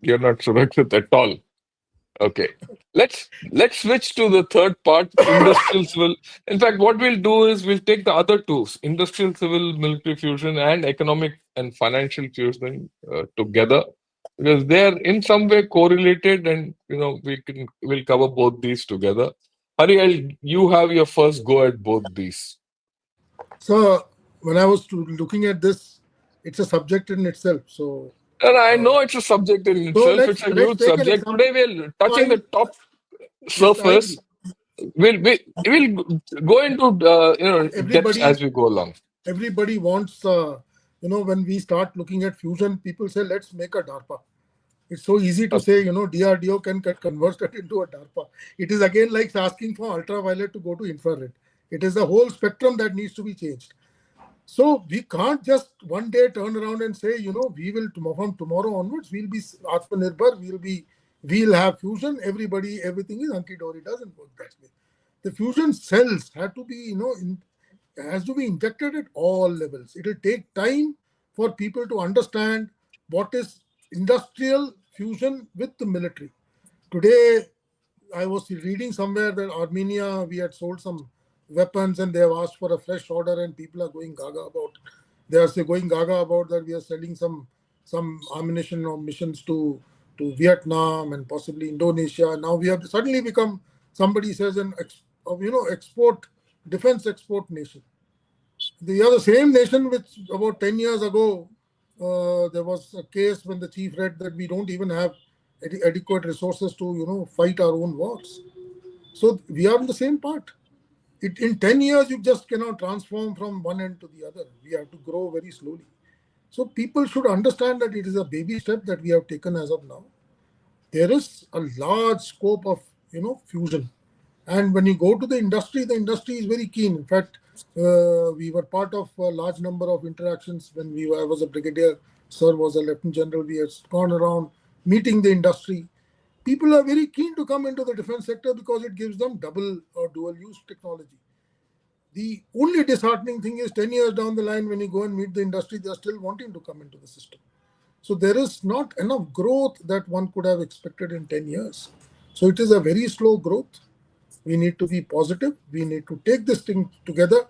You're not Surakshit at all. Okay. Let's switch to the third part, industrial civil. In fact, what we'll do is we'll take the other two, industrial civil military fusion and economic and financial fusion together, because they are in some way correlated, and we'll cover both these together. Hari, you have your first go at both these. So when I was looking at this, it's a subject in itself. So. And I know it's a subject in itself. It's a huge subject. Today we're touching the top surface. We'll go into depths as we go along. Everybody wants, when we start looking at fusion, people say, let's make a DARPA. It's so easy to say, DRDO can get converted into a DARPA. It is again like asking for ultraviolet to go to infrared. It is the whole spectrum that needs to be changed. So we can't just one day turn around and say, we will from tomorrow onwards, we'll be Atmanirbhar, we'll have fusion, everything is hunky-dory. It doesn't work that way. The fusion cells have to be, has to be injected at all levels. It will take time for people to understand what is industrial fusion with the military. Today, I was reading somewhere that Armenia, we had sold some weapons and they have asked for a fresh order, and people are going gaga about. They are going gaga about that we are selling some ammunition or missions to Vietnam and possibly Indonesia. Now we have suddenly become, somebody says, an export, defense export nation. The other same nation which about 10 years ago, there was a case when the chief read that we don't even have adequate resources to fight our own wars. So we are in the same part. In 10 years, you just cannot transform from one end to the other. We have to grow very slowly. So people should understand that it is a baby step that we have taken as of now. There is a large scope of fusion, and when you go to the industry is very keen. In fact, we were part of a large number of interactions when I was a brigadier, sir was a lieutenant general. We had gone around meeting the industry. People are very keen to come into the defense sector because it gives them double or dual use technology. The only disheartening thing is 10 years down the line, when you go and meet the industry, they are still wanting to come into the system. So there is not enough growth that one could have expected in 10 years. So it is a very slow growth. We need to be positive. We need to take this thing together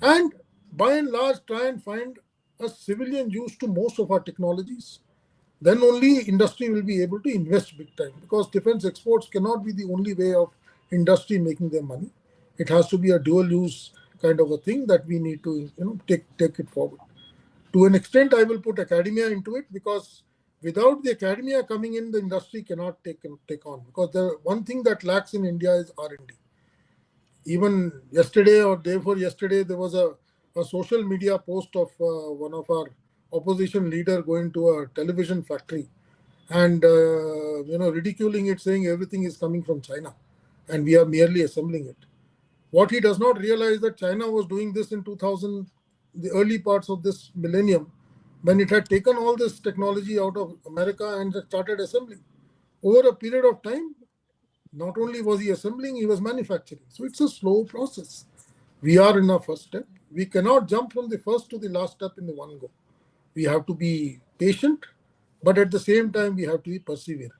and by and large try and find a civilian use to most of our technologies. Then only industry will be able to invest big time, because defense exports cannot be the only way of industry making their money. It has to be a dual use kind of a thing that we need to take it forward. To an extent, I will put academia into it, because without the academia coming in, the industry cannot take on. Because the one thing that lacks in India is R&D. Even yesterday or day before yesterday, there was a social media post of one of our opposition leader going to a television factory and ridiculing it, saying everything is coming from China and we are merely assembling it. What he does not realize that China was doing this in 2000, the early parts of this millennium, when it had taken all this technology out of America and started assembling. Over a period of time, not only was he assembling, he was manufacturing. So it's a slow process. We are in our first step. We cannot jump from the first to the last step in the one go. We have to be patient, but at the same time, we have to be perseverant.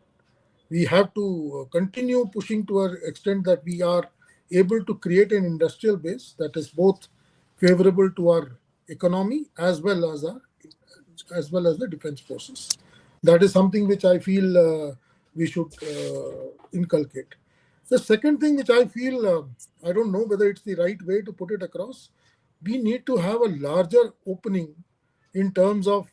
We have to continue pushing to an extent that we are able to create an industrial base that is both favorable to our economy as well as the defense forces. That is something which I feel we should inculcate. The second thing which I feel, I don't know whether it's the right way to put it across, we need to have a larger opening in terms of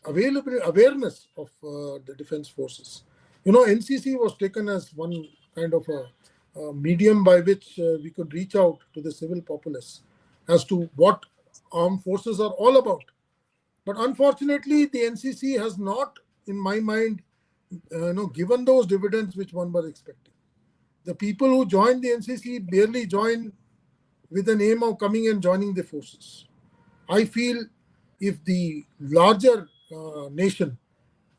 awareness of the defense forces. NCC was taken as one kind of a medium by which we could reach out to the civil populace as to what armed forces are all about. But unfortunately, the NCC has not, in my mind, given those dividends which one was expecting. The people who join the NCC barely join with an aim of coming and joining the forces. I feel if the larger nation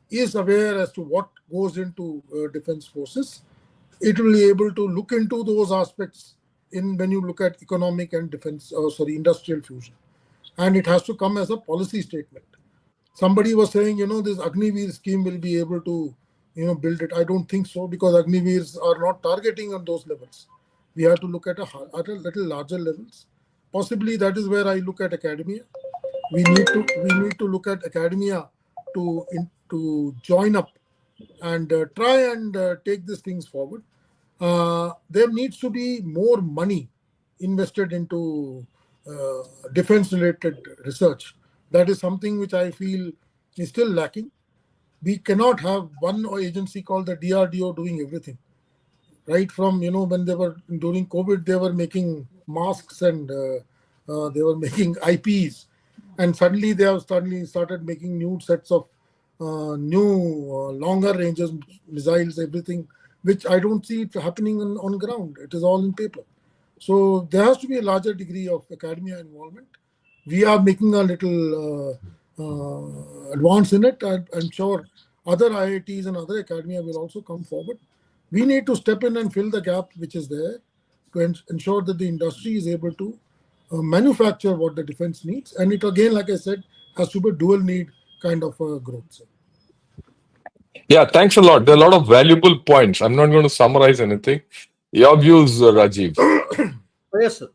is aware as to what goes into defense forces, it will be able to look into those aspects when you look at economic and industrial fusion. And it has to come as a policy statement. Somebody was saying, this Agniveer scheme will be able to, build it. I don't think so, because Agniveers are not targeting on those levels. We have to look at a little larger levels. Possibly that is where I look at academia. We need to look at academia to join up and try and take these things forward. There needs to be more money invested into defense-related research. That is something which I feel is still lacking. We cannot have one agency called the DRDO doing everything. Right from, when they were during COVID, they were making masks and they were making IPs. And suddenly they have started making new sets of longer ranges, missiles, everything, which I don't see it happening on ground. It is all in paper. So there has to be a larger degree of academia involvement. We are making a little advance in it. I'm sure other IITs and other academia will also come forward. We need to step in and fill the gap which is there to ensure that the industry is able to manufacture what the defense needs. And it again, like I said, has to be dual need kind of growth. Sir. Yeah, thanks a lot. There are a lot of valuable points. I'm not going to summarize anything. Your views, Rajiv. Oh, yes, sir.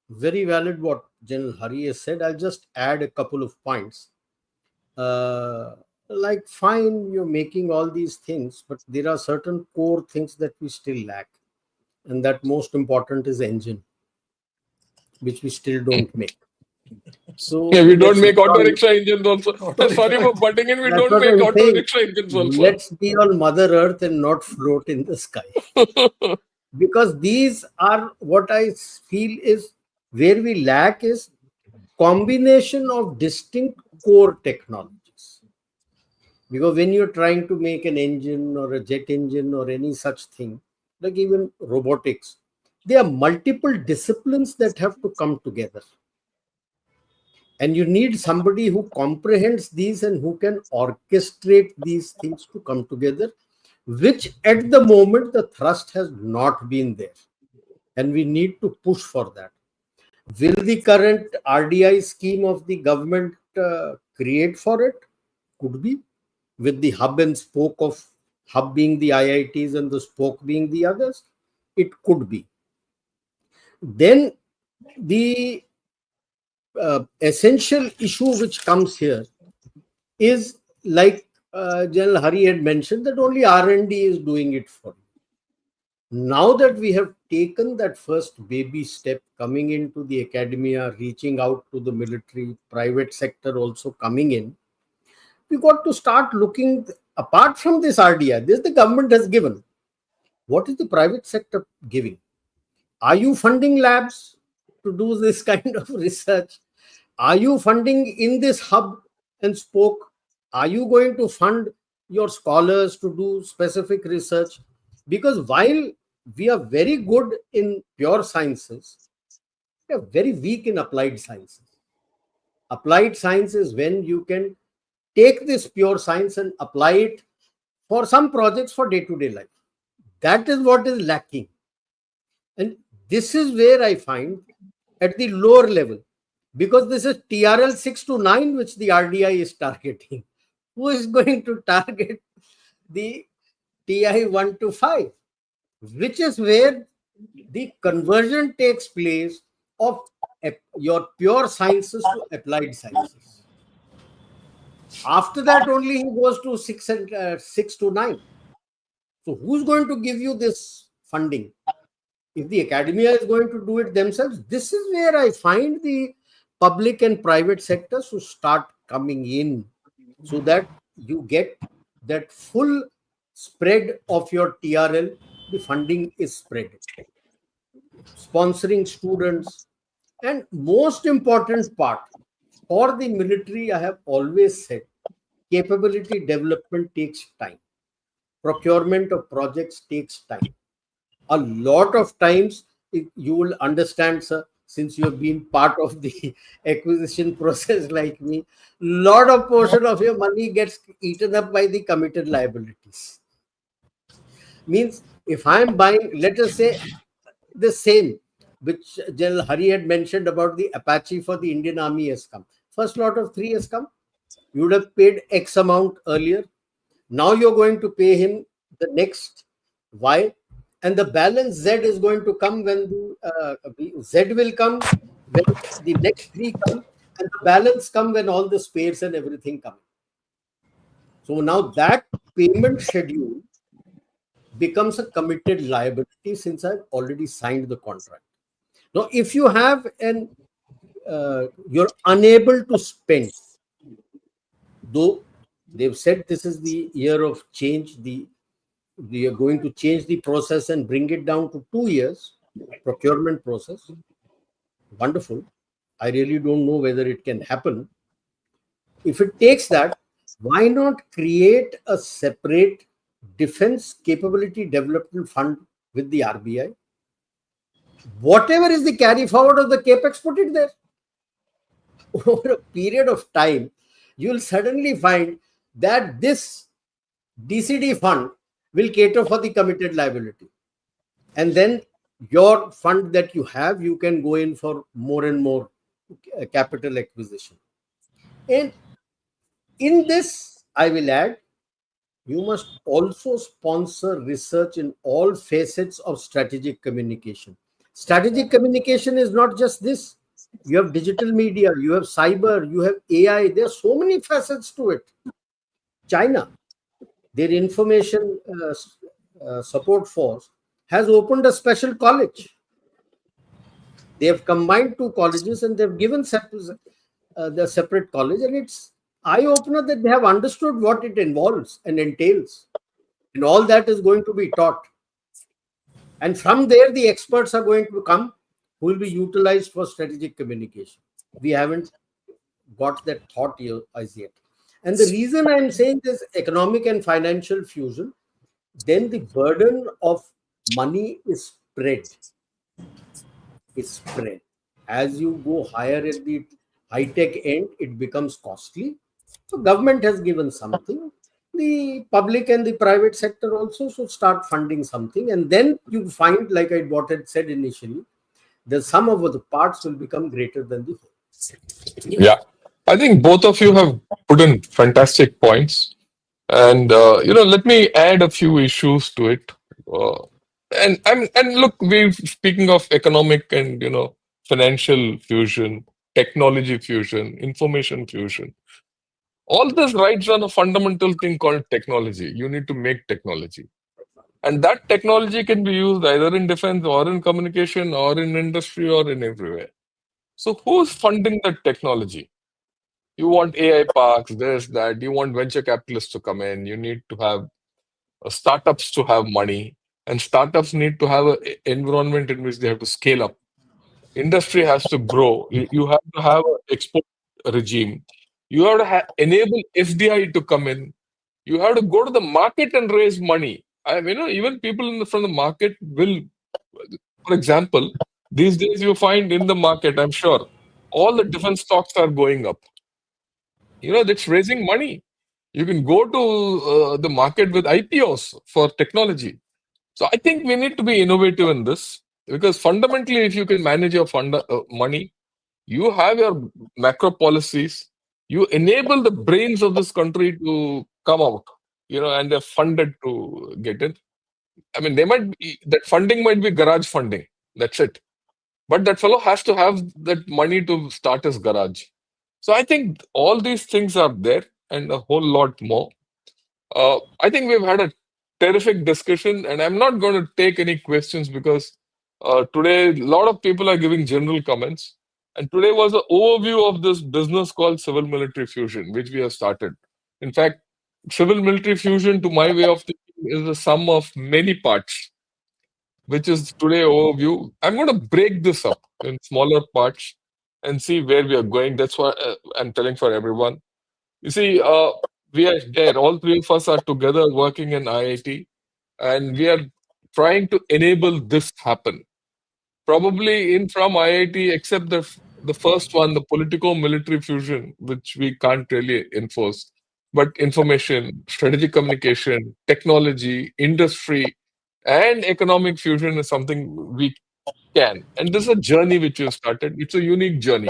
Very valid what General Hari has said. I'll just add a couple of points. Like, fine, you're making all these things, but there are certain core things that we still lack. And that most important is engine, which we still don't make. So Yeah, we don't let's make be auto on, rickshaw engines also. Sorry for butting in. We that's don't what make I'm auto saying. rickshaw engines also. Let's be on Mother Earth and not float in the sky. Because these are what I feel is where we lack is combination of distinct core technologies. Because when you're trying to make an engine or a jet engine or any such thing, like even robotics, there are multiple disciplines that have to come together. And you need somebody who comprehends these and who can orchestrate these things to come together, which at the moment the thrust has not been there. And we need to push for that. Will the current RDI scheme of the government create for it? Could be, with the hub and spoke of hub being the IITs and the spoke being the others. It could be. Then the essential issue which comes here is, like General Hari had mentioned, that only R&D is doing it for you. Now that we have taken that first baby step, coming into the academia, reaching out to the military, private sector also coming in, we got to start looking, apart from this RDI, this the government has given. What is the private sector giving? Are you funding labs to do this kind of research? Are you funding in this hub and spoke? Are you going to fund your scholars to do specific research? Because while we are very good in pure sciences, we are very weak in applied sciences. Applied science is when you can take this pure science and apply it for some projects for day-to-day life. That is what is lacking. And this is where I find at the lower level, because this is TRL 6 to 9 which the RDI is targeting. Who is going to target the TI 1 to 5? Which is where the conversion takes place of your pure sciences to applied sciences. After that only he goes to 6 to 9. So who's going to give you this funding? If the academia is going to do it themselves, this is where I find the public and private sectors to start coming in, so that you get that full spread of your TRL. The funding is spread. Sponsoring students. And most important part for the military, I have always said, capability development takes time. Procurement of projects takes time. A lot of times, you will understand, sir, since you have been part of the acquisition process like me, lot of portion of your money gets eaten up by the committed liabilities. Means if I am buying, let us say, the same which General Hari had mentioned about the Apache for the Indian Army has come. First lot of 3 has come. You would have paid X amount earlier. Now you're going to pay him the next Y, and the balance Z is going to come when the Z will come when the next 3 come, and the balance come when all the spares and everything come. So now that payment schedule becomes a committed liability since I've already signed the contract. Now, if you have you're unable to spend, though they've said this is the year of change, we are going to change the process and bring it down to 2 years procurement process. Wonderful. I really don't know whether it can happen. If it takes that, why not create a separate defense capability development fund with the RBI? Whatever is the carry forward of the capex, put it there. Over a period of time, you will suddenly find that this DCD fund will cater for the committed liability. And then your fund that you have, you can go in for more and more capital acquisition. And in this, I will add, you must also sponsor research in all facets of strategic communication. Strategic communication is not just this. You have digital media, you have cyber, you have AI. There are so many facets to it. China, their information support force, has opened a special college. They have combined two colleges and they've given the separate college, and it's eye opener that they have understood what it involves and entails, and all that is going to be taught. And from there, the experts are going to come who will be utilized for strategic communication. We haven't got that thought here as yet. And the reason I'm saying this economic and financial fusion, then the burden of money is spread. Is spread. As you go higher at the high tech end, it becomes costly. So government has given something. The public and the private sector also should start funding something, and then you find, like what I had said initially, the sum of the parts will become greater than the whole. Yeah, I think both of you have put in fantastic points. And let me add a few issues to it. Uh, and look, we're speaking of economic and financial fusion, technology fusion, information fusion. All this rides on a fundamental thing called technology. You need to make technology, and that technology can be used either in defense or in communication or in industry or in everywhere. So who's funding that technology? You want AI parks, this, that. You want venture capitalists to come in. You need to have startups to have money, and startups need to have an environment in which they have to scale up. Industry has to grow. You have to have an export regime. You have to enable FDI to come in. You have to go to the market and raise money. Even people from the market will, for example, these days you find in the market, I'm sure, all the different stocks are going up. That's raising money. You can go to the market with IPOs for technology. So I think we need to be innovative in this, because fundamentally, if you can manage your money, you have your macro policies, you enable the brains of this country to come out, and they're funded to get it. I mean, that funding might be garage funding. That's it. But that fellow has to have that money to start his garage. So I think all these things are there and a whole lot more. I think we've had a terrific discussion, and I'm not going to take any questions because today a lot of people are giving general comments. And today was an overview of this business called civil military fusion, which we have started. In fact, civil military fusion, to my way of thinking, is the sum of many parts, which is today overview. I'm going to break this up in smaller parts and see where we are going. That's what I'm telling for everyone. You see, we are there. All three of us are together working in IIT, and we are trying to enable this happen. Probably in from IIT, except the first one, the politico-military fusion, which we can't really enforce. But information, strategic communication, technology, industry, and economic fusion is something we can. And this is a journey which we have started. It's a unique journey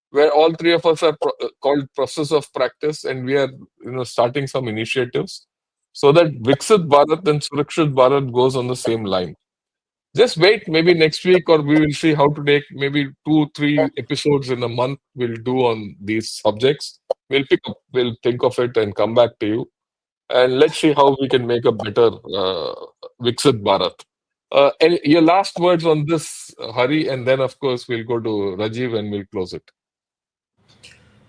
where all three of us are called process of practice, and we are starting some initiatives so that Viksit Bharat and Surakshit Bharat goes on the same line. Just wait, maybe next week, or we will see how to take maybe 2 3 episodes in a month we'll do on these subjects. We'll think of it and come back to you, and let's see how we can make a better Viksit Bharat. And your last words on this, Hari, and then of course we'll go to Rajiv and we'll close it.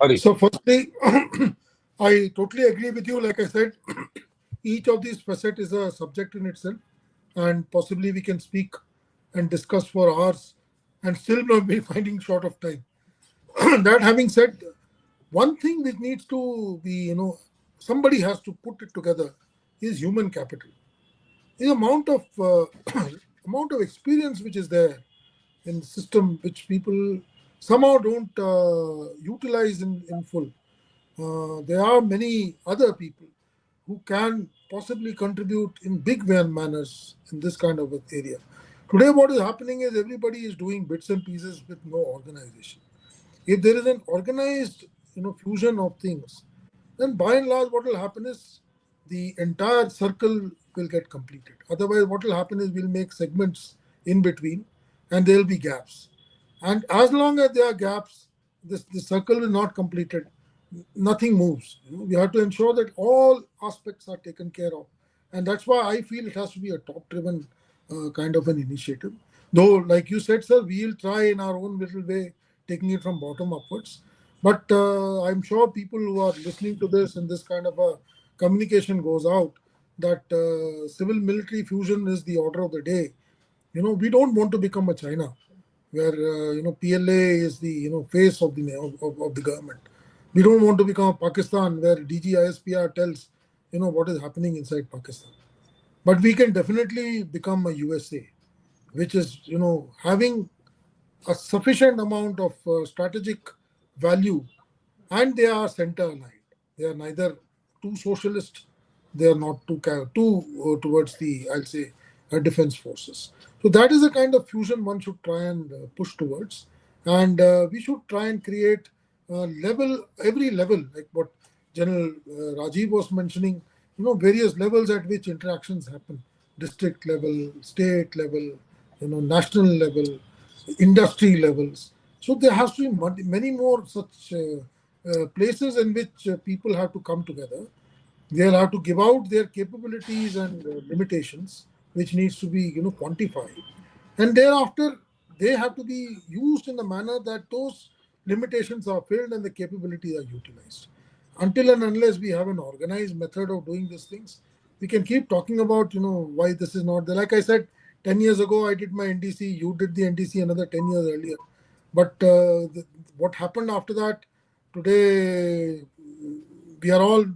Hari. So, firstly, I totally agree with you. Like I said, each of these facets is a subject in itself, and possibly we can speak and discuss for hours and still not be finding short of time. That having said, one thing which needs to be, somebody has to put it together is human capital. The amount of amount of experience which is there in the system, which people somehow don't utilize in full. There are many other people who can possibly contribute in big manners in this kind of area. Today, what is happening is everybody is doing bits and pieces with no organization. If there is an organized, fusion of things, then by and large, what will happen is the entire circle will get completed. Otherwise, what will happen is we'll make segments in between, and there will be gaps. And as long as there are gaps, the circle is not completed. Nothing moves. We have to ensure that all aspects are taken care of, and that's why I feel it has to be a top-driven kind of an initiative. Though, like you said, sir, we'll try in our own little way, taking it from bottom upwards. But I'm sure people who are listening to this and this kind of a communication goes out, that civil military fusion is the order of the day. We don't want to become a China, where PLA is the face of the government. We don't want to become a Pakistan, where DGISPR tells what is happening inside Pakistan. But we can definitely become a USA, which is having a sufficient amount of strategic value, and they are center aligned. They are neither too socialist, they are not too towards the, I'll say, defense forces. So that is the kind of fusion one should try and push towards, and we should try and create every level, like what General Rajiv was mentioning. Various levels at which interactions happen: district level, state level, national level, industry levels. So there has to be many more such places in which people have to come together. They'll have to give out their capabilities and limitations, which needs to be quantified, and thereafter they have to be used in a manner that those limitations are filled and the capabilities are utilized. Until and unless we have an organized method of doing these things, we can keep talking about why this is not there. Like I said, 10 years ago I did my NDC, you did the NDC another 10 years earlier. But what happened after that, today we are all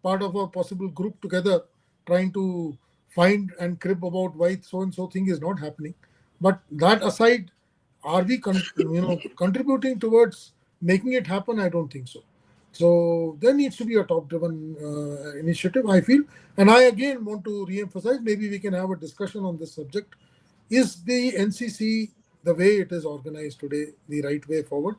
part of a possible group together trying to find and crib about why so and so thing is not happening. But that aside, are we contributing towards making it happen? I don't think so. So there needs to be a top-driven initiative, I feel. And I again want to re-emphasize, maybe we can have a discussion on this subject. Is the NCC, the way it is organized today, the right way forward,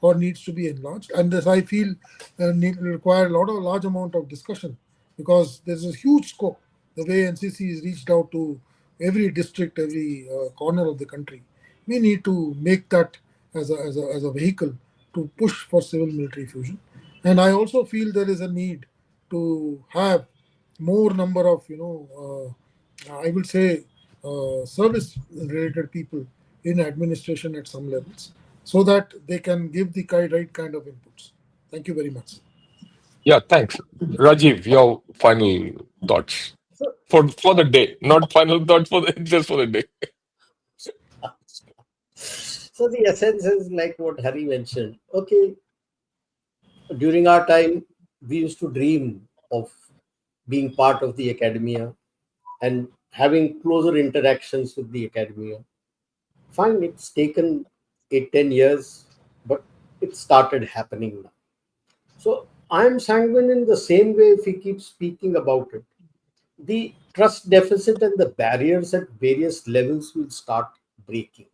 or needs to be enlarged? And this, I feel, require large amount of discussion, because there's a huge scope. The way NCC is reached out to every district, every corner of the country, we need to make that as a vehicle to push for civil military fusion. And I also feel there is a need to have more number of I will say service related people in administration at some levels, so that they can give the right kind of inputs. Thank you very much. Yeah, thanks. Rajiv, your final thoughts for the day, not final thoughts for the just for the day. So the essence is like what Hari mentioned. Okay, during our time, we used to dream of being part of the academia and having closer interactions with the academia. Fine, it's taken 8-10 years, but it started happening now. So I'm sanguine in the same way. If we keep speaking about it, the trust deficit and the barriers at various levels will start breaking,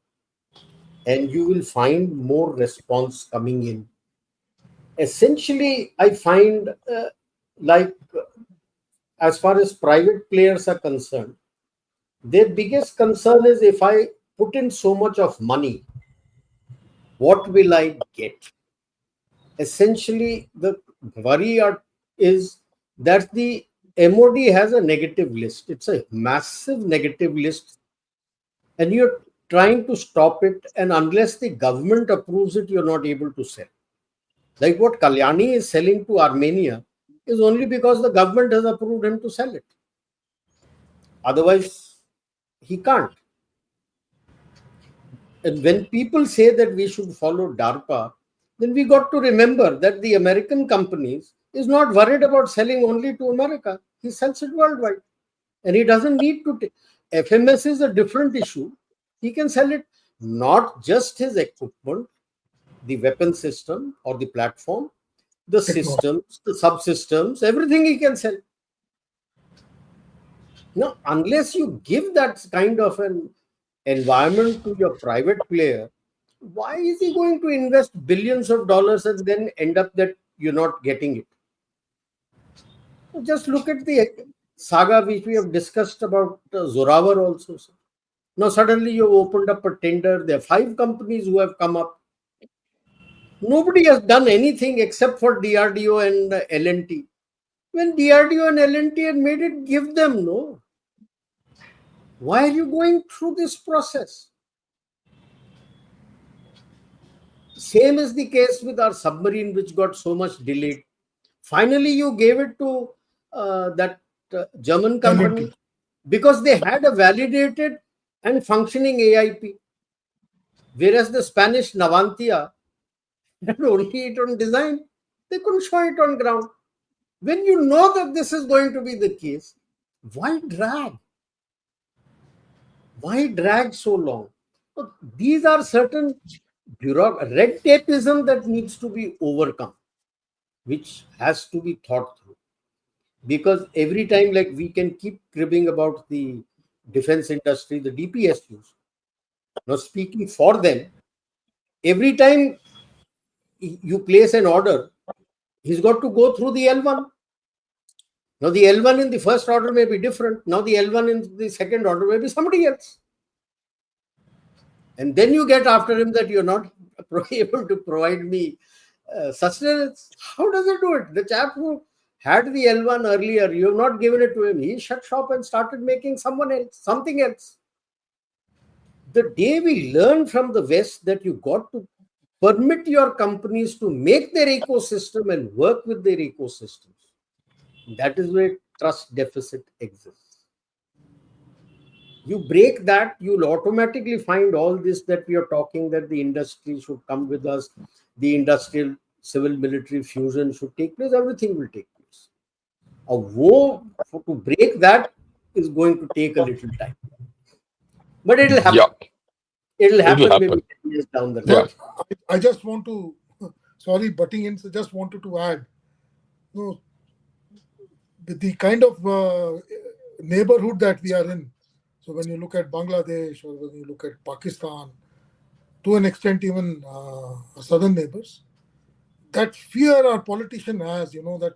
and you will find more response coming in. Essentially, I find like as far as private players are concerned, their biggest concern is, if I put in so much of money, what will I get? Essentially, the worry is that the MOD has a negative list. It's a massive negative list, and you're trying to stop it. And unless the government approves it, you're not able to sell. Like what Kalyani is selling to Armenia is only because the government has approved him to sell it. Otherwise, he can't. And when people say that we should follow DARPA, then we got to remember that the American companies is not worried about selling only to America. He sells it worldwide. And he doesn't need to. FMS is a different issue. He can sell it, not just his equipment, the weapon system or the platform, the systems, the subsystems, everything he can sell. Now, unless you give that kind of an environment to your private player, why is he going to invest billions of dollars and then end up that you're not getting it? Just look at the saga which we have discussed about Zorawar also. Sir. Now suddenly you've opened up a tender. There are 5 companies who have come up. Nobody has done anything except for DRDO and L&T. When DRDO and L&T had made it, give them, no. Why are you going through this process? Same is the case with our submarine, which got so much delayed. Finally, you gave it to that German company L&T. because they had a validated and functioning AIP. Whereas the Spanish Navantia had only it on design. They couldn't show it on ground. When you know that this is going to be the case, why drag? Why drag so long? So these are certain red tapeism that needs to be overcome, which has to be thought through. Because every time, like, we can keep cribbing about the defense industry, the DPSUs. Now, speaking for them, every time you place an order, he's got to go through the L1. Now, the L1 in the first order may be different. Now, the L1 in the second order may be somebody else. And then you get after him that you're not able to provide me sustenance. How does he do it? The chap who had the L1 earlier, you have not given it to him. He shut shop and started making something else. The day we learn from the West that you got to permit your companies to make their ecosystem and work with their ecosystems, that is where trust deficit exists. You break that, you'll automatically find all this that we are talking, that the industry should come with us, the industrial civil military fusion should take place, everything will take place. A war to break that is going to take a little time. But it'll happen. Yeah, It'll it'll happen maybe happen. 10 years down the Yeah. line. I just want to, sorry, butting in, so just wanted to add, you know, the kind of neighborhood that we are in. So when you look at Bangladesh or when you look at Pakistan, to an extent even our southern neighbors, that fear our politician has, that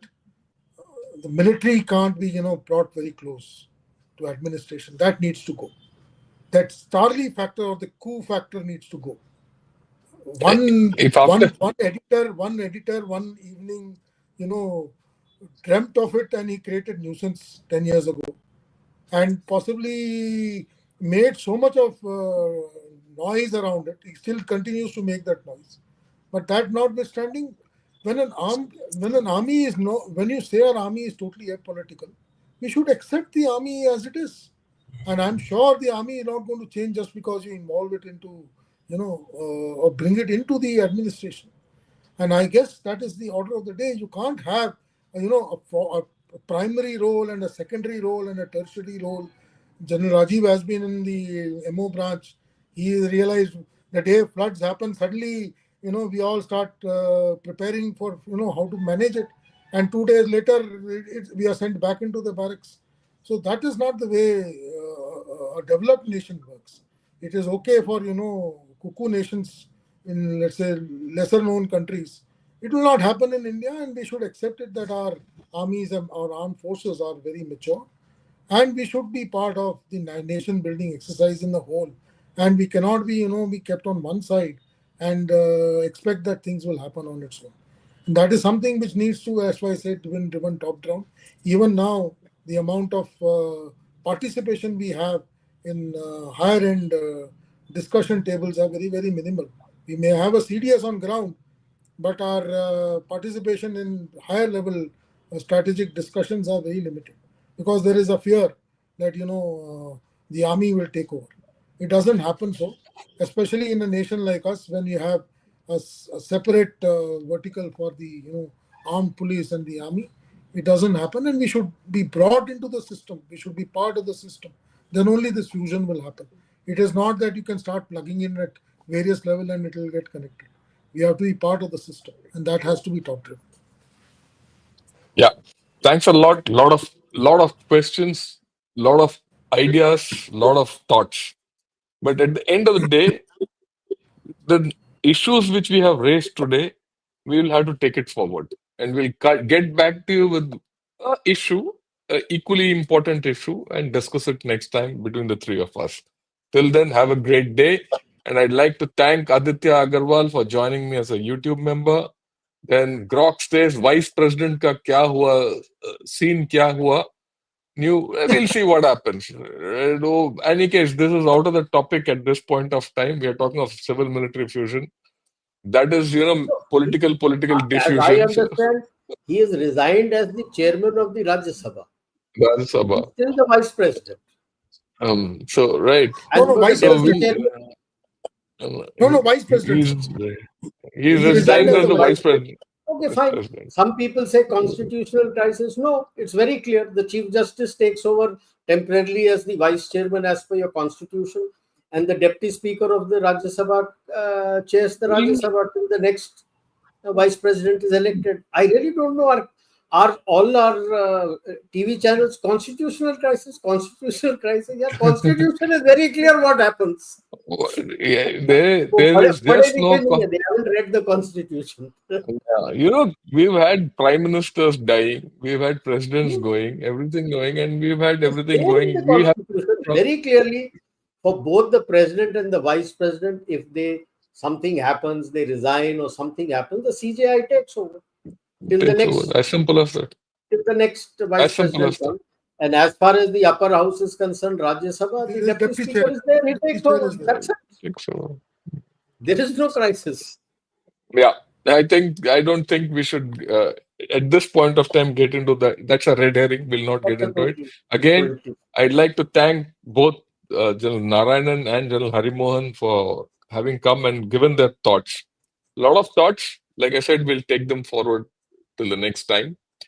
the military can't be, brought very close to administration. That needs to go. That Starly factor or the coup factor needs to go. If after One editor, one evening, dreamt of it and he created nuisance 10 years ago and possibly made so much of noise around it. He still continues to make that noise. But that notwithstanding, when you say our army is totally apolitical, we should accept the army as it is. And I'm sure the army is not going to change just because you involve it into, or bring it into the administration. And I guess that is the order of the day. You can't have, a primary role and a secondary role and a tertiary role. General Rajiv has been in the MO branch. He realized the day floods happen, suddenly, we all start preparing for, how to manage it. And 2 days later, we are sent back into the barracks. So that is not the way a developed nation works. It is okay for, cuckoo nations in, let's say, lesser known countries. It will not happen in India, and we should accept it that our armies and our armed forces are very mature, and we should be part of the nation building exercise in the whole. And we cannot be kept on one side and expect that things will happen on its own. And that is something which needs to, as I said, be driven top down. Even now, the amount of participation we have in higher end discussion tables are very, very minimal. We may have a CDS on ground, but our participation in higher level strategic discussions are very limited because there is a fear that the army will take over. It doesn't happen so, especially in a nation like us when you have a separate vertical for the armed police and the army. It doesn't happen, and we should be brought into the system. We should be part of the system. Then only this fusion will happen. It is not that you can start plugging in at various level and it will get connected. We have to be part of the system, and that has to be top driven. Yeah, thanks a lot. Lot of questions, lot of ideas, lot of thoughts. But at the end of the day, the issues which we have raised today, we will have to take it forward, and we'll get back to you with a issue, a equally important issue, and discuss it next time between the three of us. Till then, have a great day, and I'd like to thank Aditya Agarwal for joining me as a YouTube member. Then Grok says, Vice President ka kya hua, scene kya hua? We'll see what happens. No, any case, this is out of the topic at this point of time. We are talking of civil military fusion. That is, So, political as I diffusions. understand, he is resigned as the chairman of the Rajya Sabha. Rajya He's Sabha. still the vice president. So right. No, As no, for the vice So deputy president. chairman, No, vice president. he's he resigned resigned as as the the vice vice president. okay, Vice fine. president. Some people say constitutional crisis. No, it's very clear. The Chief Justice takes over temporarily as the vice chairman as per your constitution, and the deputy speaker of the Rajya Sabha chairs the Rajya Sabha till the next vice president is elected. I really don't know. Are all our TV channels constitutional crisis? Constitutional crisis? Yeah, constitution is very clear what happens. Yeah, वो there is पढ़े just लिखे no. नहीं है. They haven't read the constitution. We've had prime ministers dying, we've had presidents going, everything going, and we've had It's everything there in the going. We have constitution very clearly for both the president and the vice president. If something happens, they resign or something happens, the CJI takes over till the takes next over. As simple as that. till the next vice As simple president as that. comes. And as far as the upper house is concerned, Rajya Sabha, the The deputy deputy speaker chair. is there, he Deputy takes chair over. is there. That's it. Takes over. There is no crisis. Yeah, I don't think we should at this point of time get into that. That's a red herring. We'll not get That's a into it. totally Again, totally. I'd like to thank both General Narayanan and General Harimohan for having come and given their thoughts. A lot of thoughts. Like I said, we'll take them forward till the next time.